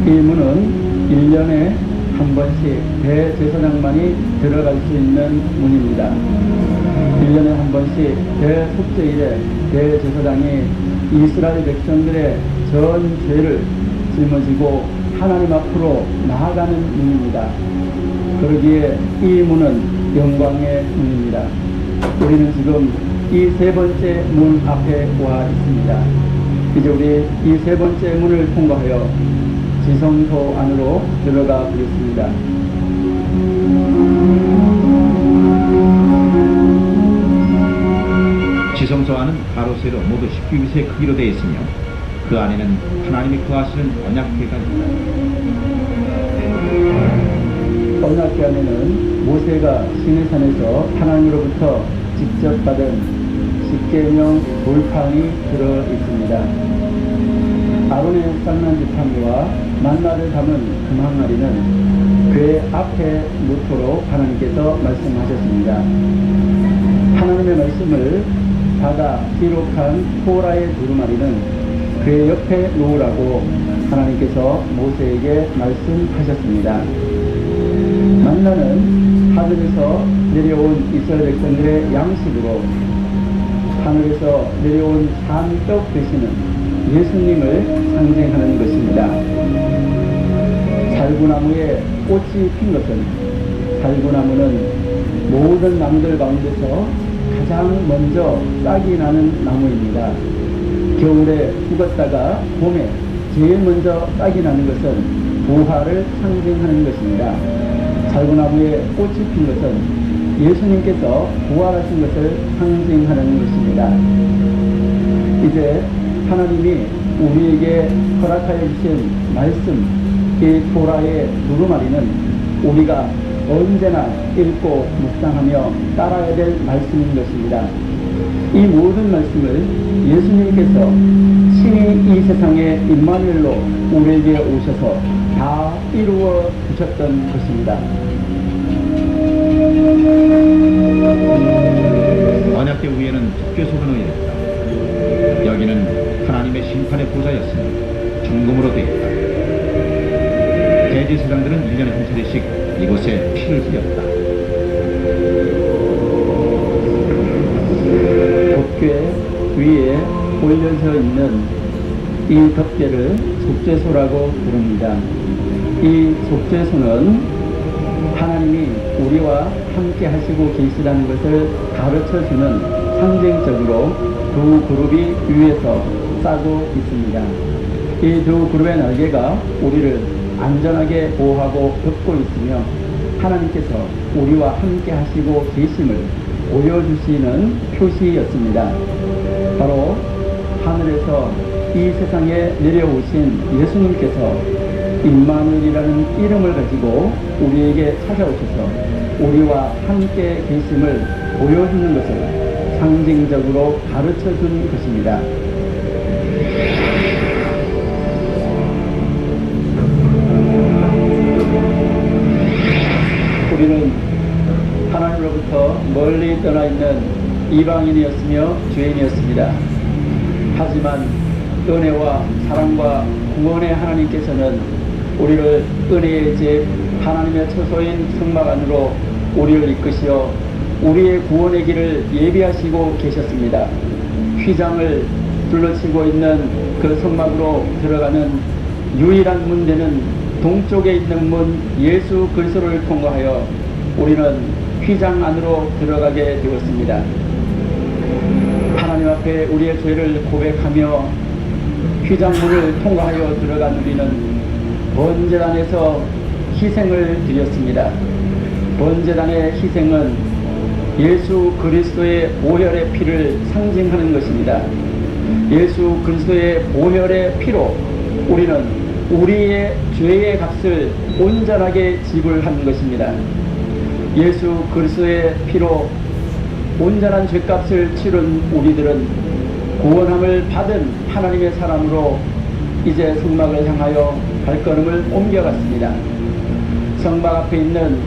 이 문은 1년에 한 번씩 대제사장만이 들어갈 수 있는 문입니다. 1년에 한 번씩 대속죄일에 대제사장이 이스라엘 백성들의 전 죄를 짊어지고 하나님 앞으로 나아가는 문입니다. 그러기에 이 문은 영광의 문입니다. 우리는 지금 이 세 번째 문 앞에 와 있습니다. 이제 우리 이 세 번째 문을 통과하여 지성소 안으로 들어가 보겠습니다. 지성소 안은 가로세로 모두 19세 크기로 되어 있으며 그 안에는 하나님이 거하시는 언약궤가 있다. 언약궤 안에는 모세가 시내산에서 하나님으로부터 직접 받은 십계명 돌판이 들어 있습니다. 아론의 쌍난 지팡이와 만나를 담은 금항아리는 궤 앞에 놓도록 하나님께서 말씀하셨습니다. 하나님의 말씀을 받아 기록한 토라의 두루마리는 궤 옆에 놓으라고 하나님께서 모세에게 말씀하셨습니다. 만나는 하늘에서 내려온 이스라엘 백성들의 양식으로 하늘에서 내려온 산떡 되시는 예수님을 상징하는 것입니다. 살구나무에 꽃이 핀 것은 살구나무는 모든 나무들 가운데서 가장 먼저 싹이 나는 나무입니다. 겨울에 죽었다가 봄에 제일 먼저 싹이 나는 것은 부활을 상징하는 것입니다. 살구나무에 꽃이 핀 것은 예수님께서 부활하신 것을 상징하는 것입니다. 이제 하나님이 우리에게 허락하여 주신 말씀, 이 토라의 두루마리는 우리가 언제나 읽고 묵상하며 따라야 될 말씀인 것입니다. 이 모든 말씀을 예수님께서 친히 이 세상에 임마누엘로 우리에게 오셔서 다 이루어 주셨던 것입니다. 언약궤 위에는 적개소가 놓여있다. 여기는 하나님의 심판의 보좌였으니 중금으로 되었다. 대제사장들은 1년에 한 차례씩 이곳에 피를 흘렸다. 덮개 위에 올려져 있는 이 덮개를 속죄소라고 부릅니다. 이 속죄소는 하나님이 우리와 함께 하시고 계시다는 것을 가르쳐주는 상징적으로 두 그룹이 위에서 싸고 있습니다. 이 두 그룹의 날개가 우리를 안전하게 보호하고 덮고 있으며 하나님께서 우리와 함께 하시고 계심을 보여주시는 표시였습니다. 바로 하늘에서 이 세상에 내려오신 예수님께서 임마누엘이라는 이름을 가지고 우리에게 찾아오셔서 우리와 함께 계심을 보여주는 것을 상징적으로 가르쳐준 것입니다. 우리는 하나님으로부터 멀리 떠나 있는 이방인이었으며 죄인이었습니다. 하지만 은혜와 사랑과 구원의 하나님께서는 우리를 은혜의 집 하나님의 처소인 성막 안으로 우리를 이끄시어 우리의 구원의 길을 예비하시고 계셨습니다. 휘장을 둘러치고 있는 그 성막으로 들어가는 유일한 문제는 동쪽에 있는 문 예수 그리스도를 통과하여 우리는 휘장 안으로 들어가게 되었습니다. 하나님 앞에 우리의 죄를 고백하며 휘장문을 통과하여 들어간 우리는 번제단에서 희생을 드렸습니다. 번제단의 희생은 예수 그리스도의 보혈의 피를 상징하는 것입니다. 예수 그리스도의 보혈의 피로 우리는 우리의 죄의 값을 온전하게 지불한 것입니다. 예수 그리스도의 피로 온전한 죄값을 치른 우리들은 구원함을 받은 하나님의 사람으로 이제 성막을 향하여 발걸음을 옮겨갔습니다. 성막 앞에 있는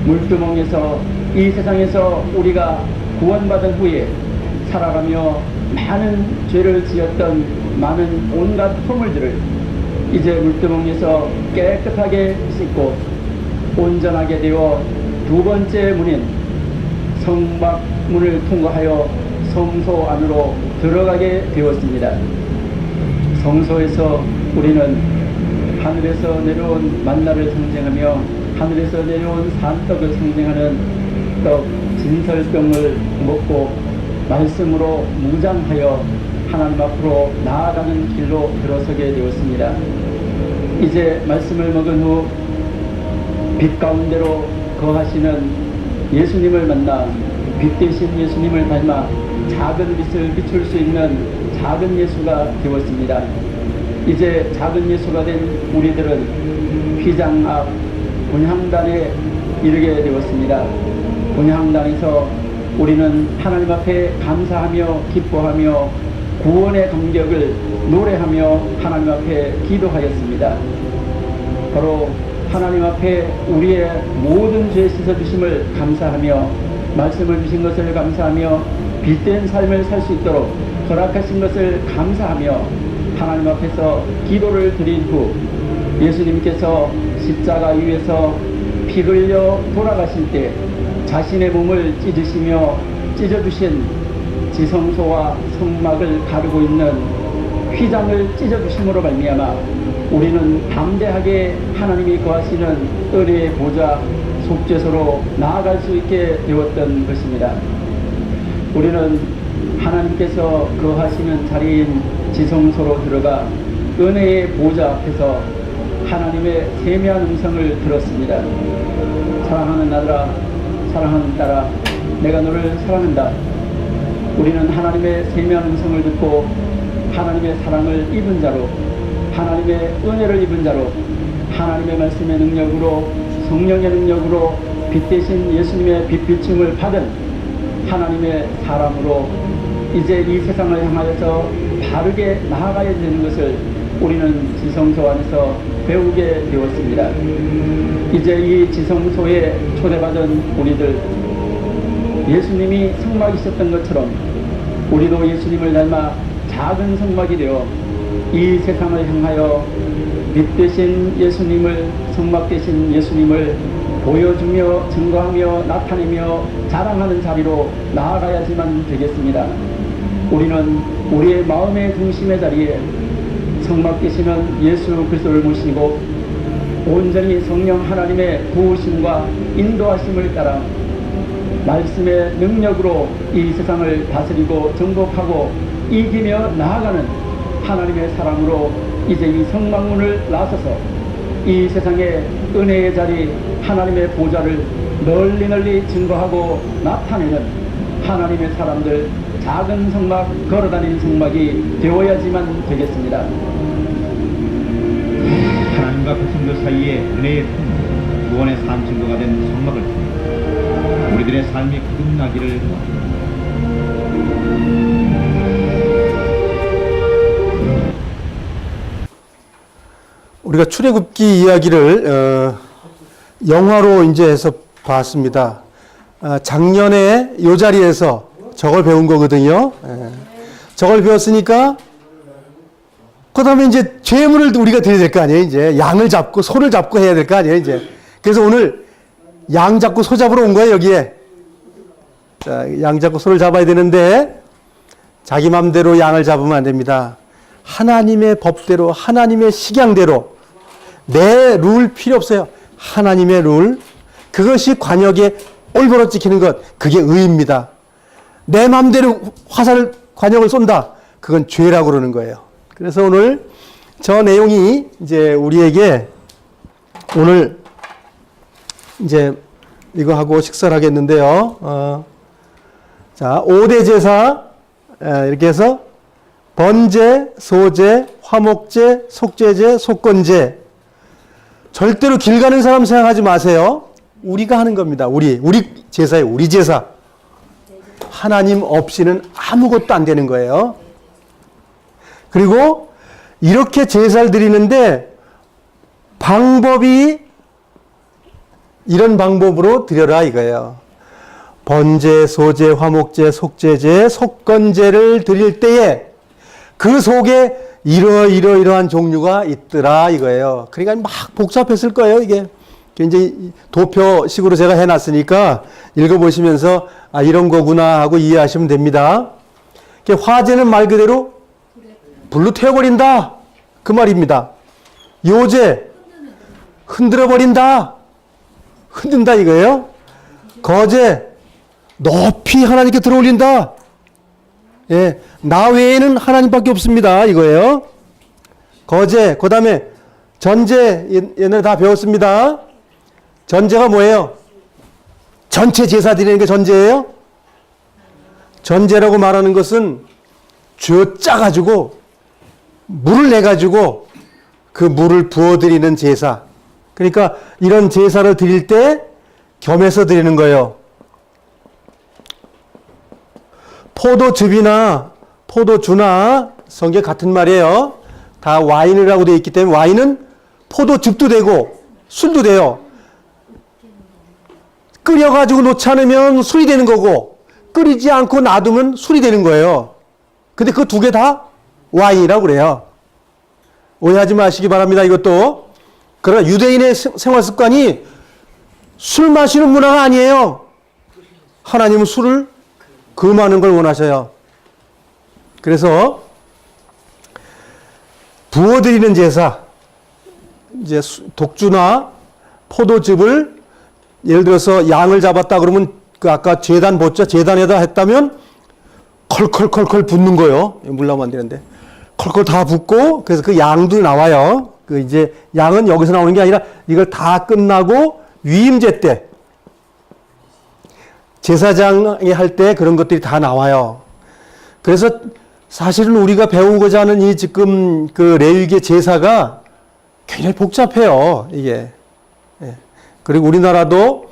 물두멍에서 이 세상에서 우리가 구원받은 후에 살아가며 많은 죄를 지었던 많은 온갖 허물들을 이제 물두멍에서 깨끗하게 씻고 온전하게 되어 두 번째 문인 성막 문을 통과하여 성소 안으로 들어가게 되었습니다. 성소에서 우리는 하늘에서 내려온 만나를 상징하며 하늘에서 내려온 산떡을 상징하는 떡 진설병을 먹고 말씀으로 무장하여 하나님 앞으로 나아가는 길로 들어서게 되었습니다. 이제 말씀을 먹은 후 빛 가운데로 거하시는 예수님을 만나 빛 대신 예수님을 닮아 작은 빛을 비출 수 있는 작은 예수가 되었습니다. 이제 작은 예수가 된 우리들은 휘장 앞 본향단에 이르게 되었습니다. 본향단에서 우리는 하나님 앞에 감사하며 기뻐하며 구원의 감격을 노래하며 하나님 앞에 기도하였습니다. 바로 하나님 앞에 우리의 모든 죄 씻어주심을 감사하며 말씀을 주신 것을 감사하며 빛된 삶을 살 수 있도록 허락하신 것을 감사하며 하나님 앞에서 기도를 드린 후 예수님께서 십자가 위에서 피 흘려 돌아가실 때 자신의 몸을 찢으시며 찢어주신 지성소와 성막을 가르고 있는 휘장을 찢어주심으로 말미암아 우리는 담대하게 하나님이 거하시는 은혜의 보좌 속죄소로 나아갈 수 있게 되었던 것입니다. 우리는 하나님께서 거하시는 자리인 지성소로 들어가 은혜의 보좌 앞에서 하나님의 세미한 음성을 들었습니다. 사랑하는 아들아, 사랑하는 딸아, 내가 너를 사랑한다. 우리는 하나님의 세미한 음성을 듣고 하나님의 사랑을 입은 자로, 하나님의 은혜를 입은 자로, 하나님의 말씀의 능력으로, 성령의 능력으로 빛 대신 예수님의 빛비춤을 받은 하나님의 사람으로 이제 이 세상을 향하여서 바르게 나아가야 되는 것을 우리는 지성소 안에서 배우게 되었습니다. 이제 이 지성소에 초대받은 우리들, 예수님이 성막이셨던 것처럼 우리도 예수님을 닮아 작은 성막이 되어 이 세상을 향하여 빛 대신 예수님을, 성막 대신 예수님을 보여주며 증거하며 나타내며 자랑하는 자리로 나아가야지만 되겠습니다. 우리는 우리의 마음의 중심의 자리에 성막 되시는 예수 그리스도를 모시고 온전히 성령 하나님의 도우심과 인도하심을 따라 말씀의 능력으로 이 세상을 다스리고 정복하고 이기며 나아가는 하나님의 사람으로 이제 이 성막문을 나서서 이 세상의 은혜의 자리 하나님의 보좌를 널리 널리 증거하고 나타내는 하나님의 사람들, 작은 성막, 걸어다니는 성막이 되어야지만 되겠습니다. 하나님과 백성들 사이에 은혜의 통, 구원의 삶 증거가 된 성막을 통해 우리들의 삶이 거듭나기를 원합니다. 우리가 출애굽기 이야기를 영화로 이제 해서 봤습니다. 작년에 이 자리에서 저걸 배운 거거든요. 저걸 배웠으니까 그 다음에 이제 제물을 우리가 드려야 될 거 아니에요. 이제 양을 잡고 소를 잡고 해야 될 거 아니에요. 이제 그래서 오늘 양 잡고 소 잡으러 온 거예요. 여기에. 자, 양 잡고 소를 잡아야 되는데 자기 맘대로 양을 잡으면 안 됩니다. 하나님의 법대로, 하나님의 식양대로, 내 룰 필요 없어요. 하나님의 룰, 그것이 관역에 올바로 지키는 것, 그게 의입니다. 내 맘대로 화살을, 관역을 쏜다, 그건 죄라고 그러는 거예요. 그래서 오늘 저 내용이 이제 우리에게 오늘 이제 이거 하고 식사를 하겠는데요. 자, 5대 제사, 이렇게 해서 번제, 소제, 화목제, 속죄제, 속건제. 절대로 길 가는 사람 생각하지 마세요. 우리가 하는 겁니다. 우리 제사예요. 우리 제사. 하나님 없이는 아무것도 안 되는 거예요. 그리고 이렇게 제사를 드리는데 방법이 이런 방법으로 드려라 이거예요. 번제, 소제, 화목제, 속죄제, 속건제를 드릴 때에 그 속에 이러한 종류가 있더라 이거예요. 그러니까 막 복잡했을 거예요 이게. 굉장히 도표식으로 제가 해놨으니까 읽어보시면서 아 이런 거구나 하고 이해하시면 됩니다. 화제는 말 그대로 불로 태워버린다 그 말입니다. 요제 흔들어버린다 흔든다 이거예요. 거제 높이 하나님께 들어올린다. 예, 나 외에는 하나님밖에 없습니다 이거예요. 거제 그 다음에 전제 옛날에 다 배웠습니다. 전제가 뭐예요? 전체 제사 드리는 게 전제예요? 전제라고 말하는 것은 쥐어 짜가지고 물을 내가지고 그 물을 부어드리는 제사. 그러니까 이런 제사를 드릴 때 겸해서 드리는 거예요. 포도즙이나 포도주나 성경 같은 말이에요. 다 와인이라고 되어 있기 때문에 와인은 포도즙도 되고 술도 돼요. 끓여가지고 놓지 않으면 술이 되는 거고 끓이지 않고 놔두면 술이 되는 거예요. 근데 그 두 개 다 와인이라고 그래요. 오해하지 마시기 바랍니다. 이것도. 그러나 유대인의 생활 습관이 술 마시는 문화가 아니에요. 하나님은 술을 금하는 걸 원하셔요. 그래서 부어드리는 제사, 이제 독주나 포도즙을 예를 들어서 양을 잡았다 그러면 그 아까 제단 붓죠? 제단에다 했다면 컬컬컬컬 붓는 거예요. 물 나오면 안 되는데. 컬컬 다 붓고 그래서 그 양도 나와요. 그 이제 양은 여기서 나오는 게 아니라 이걸 다 끝나고 위임제 때 제사장이 할 때 그런 것들이 다 나와요. 그래서 사실은 우리가 배우고자 하는 이 지금 그 레위기의 제사가 굉장히 복잡해요. 이게. 그리고 우리나라도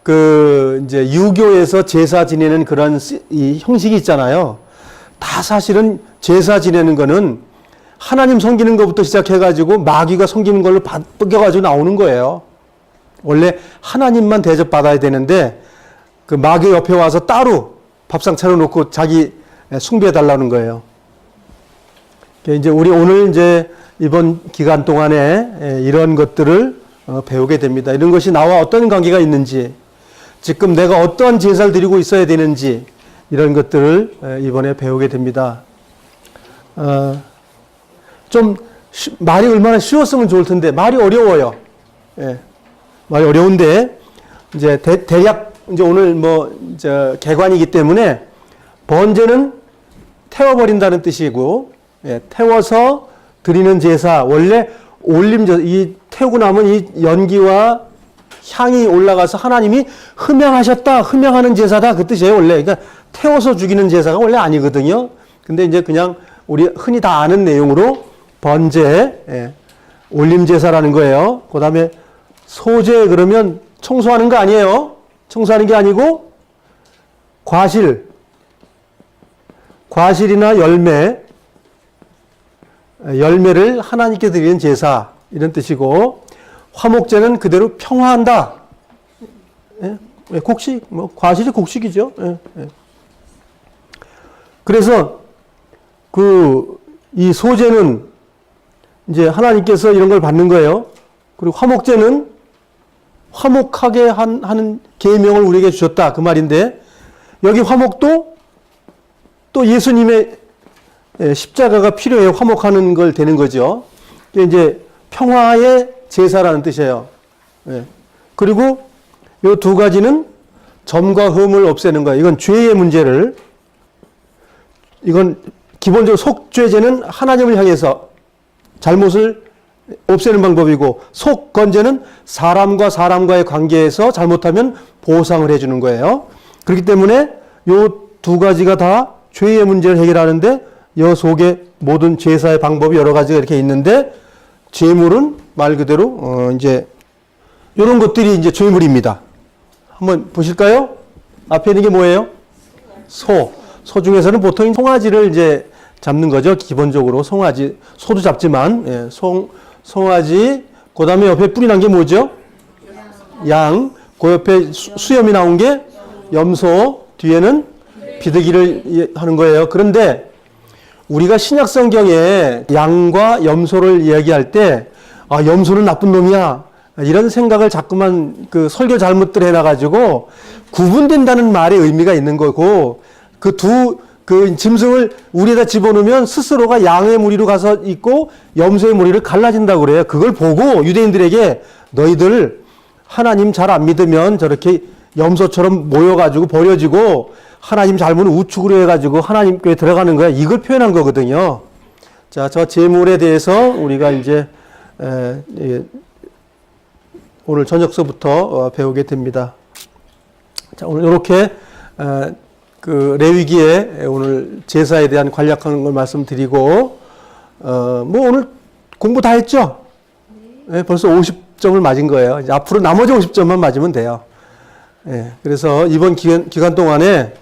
그 이제 유교에서 제사 지내는 그런 이 형식이 있잖아요. 다 사실은 제사 지내는 거는 하나님 섬기는 것부터 시작해가지고 마귀가 섬기는 걸로 바뀌어가지고 나오는 거예요. 원래 하나님만 대접받아야 되는데 그 마귀 옆에 와서 따로 밥상 차려놓고 자기 숭배해달라는 거예요. 이제 우리 오늘 이제 이번 기간 동안에 이런 것들을 배우게 됩니다. 이런 것이 나와 어떤 관계가 있는지, 지금 내가 어떠한 제사를 드리고 있어야 되는지, 이런 것들을 이번에 배우게 됩니다. 좀 말이 얼마나 쉬웠으면 좋을 텐데 말이 어려워요. 예, 말이 어려운데 이제 대략 이제 오늘 뭐 이제 개관이기 때문에 번제는 태워버린다는 뜻이고, 예, 태워서 드리는 제사, 원래 올림 제사, 이 태우고 나면 이 연기와 향이 올라가서 하나님이 흠양하셨다, 흠양하는 제사다 그 뜻이에요 원래. 그러니까 태워서 죽이는 제사가 원래 아니거든요. 근데 이제 그냥 우리 흔히 다 아는 내용으로 번제, 예, 올림 제사라는 거예요. 그 다음에 소제 그러면 청소하는 거 아니에요. 청소하는 게 아니고 과실이나 열매를 하나님께 드리는 제사, 이런 뜻이고, 화목제는 그대로 평화한다. 예? 곡식, 뭐 과실이 곡식이죠. 예, 예. 그래서 이 소제는 이제 하나님께서 이런 걸 받는 거예요. 그리고 화목제는 화목하게 하는 계명을 우리에게 주셨다 그 말인데, 여기 화목도 또 예수님의 십자가가 필요해요. 화목하는 걸 되는 거죠. 이게 이제 평화의 제사라는 뜻이에요. 예. 그리고 이 두 가지는 점과 흠을 없애는 거예요. 이건 죄의 문제를, 이건 기본적으로 속죄제는 하나님을 향해서 잘못을 없애는 방법이고, 속건제는 사람과 사람과의 관계에서 잘못하면 보상을 해주는 거예요. 그렇기 때문에 이 두 가지가 다 죄의 문제를 해결하는데 여 속에 모든 제사의 방법이 여러 가지가 이렇게 있는데 제물은 말 그대로 이제 이런 것들이 이제 제물입니다. 한번 보실까요? 앞에 있는 게 뭐예요? 소. 소 중에서는 보통 송아지를 이제 잡는 거죠. 기본적으로 송아지. 소도 잡지만 예, 송아지. 그다음에 옆에 뿔이 난 게 뭐죠? 양. 그 옆에 수염이 나온 게 염소. 뒤에는 비둘기를 하는 거예요. 그런데 우리가 신약 성경에 양과 염소를 이야기할 때 아, 염소는 나쁜 놈이야. 이런 생각을 자꾸만 그 설교 잘못들 해놔가지고 구분된다는 말의 의미가 있는 거고 그 짐승을 우리에다 집어넣으면 스스로가 양의 무리로 가서 있고 염소의 무리를 갈라진다고 그래요. 그걸 보고 유대인들에게 너희들 하나님 잘 안 믿으면 저렇게 염소처럼 모여가지고 버려지고 하나님 잘못 우측으로 해가지고 하나님 교회 들어가는 거야. 이걸 표현한 거거든요. 자, 저 제물에 대해서 우리가 이제 오늘 저녁서부터 배우게 됩니다. 자, 오늘 이렇게 그 레위기에 오늘 제사에 대한 간략한 걸 말씀드리고 뭐 오늘 공부 다 했죠? 네, 벌써 50점을 맞은 거예요. 이제 앞으로 나머지 50점만 맞으면 돼요. 네, 그래서 이번 기간 동안에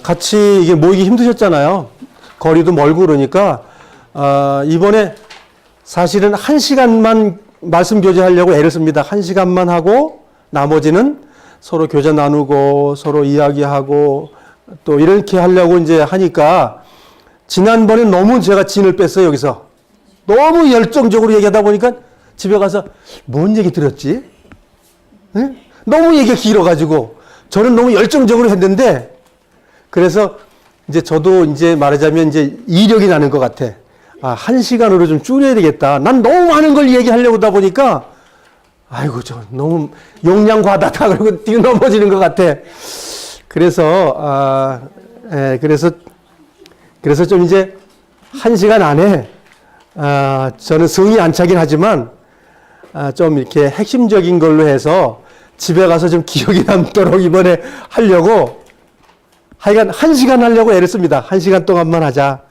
같이 이게 모이기 힘드셨잖아요. 거리도 멀고 그러니까 이번에 사실은 1시간만 말씀 교제하려고 애를 씁니다. 1시간만 하고 나머지는 서로 교제 나누고 서로 이야기하고 또 이렇게 하려고 이제 하니까 지난번에 너무 제가 진을 뺐어요. 여기서 너무 열정적으로 얘기하다 보니까 집에 가서 뭔 얘기 들었지? 응? 너무 얘기가 길어가지고 저는 너무 열정적으로 했는데 그래서 이제 저도 이제 말하자면 이제 이력이 나는 것 같아. 아, 1시간으로 좀 줄여야 되겠다. 난 너무 많은 걸 얘기하려고 하다 보니까 아이고, 저 너무 용량 과다다. 그러고 뛰어넘어지는 것 같아. 그래서, 그래서 좀 이제 1시간 안에, 저는 성이 안 차긴 하지만, 좀 이렇게 핵심적인 걸로 해서 집에 가서 좀 기억이 남도록 이번에 하려고, 하여간 1시간 하려고 애를 씁니다. 1시간 동안만 하자.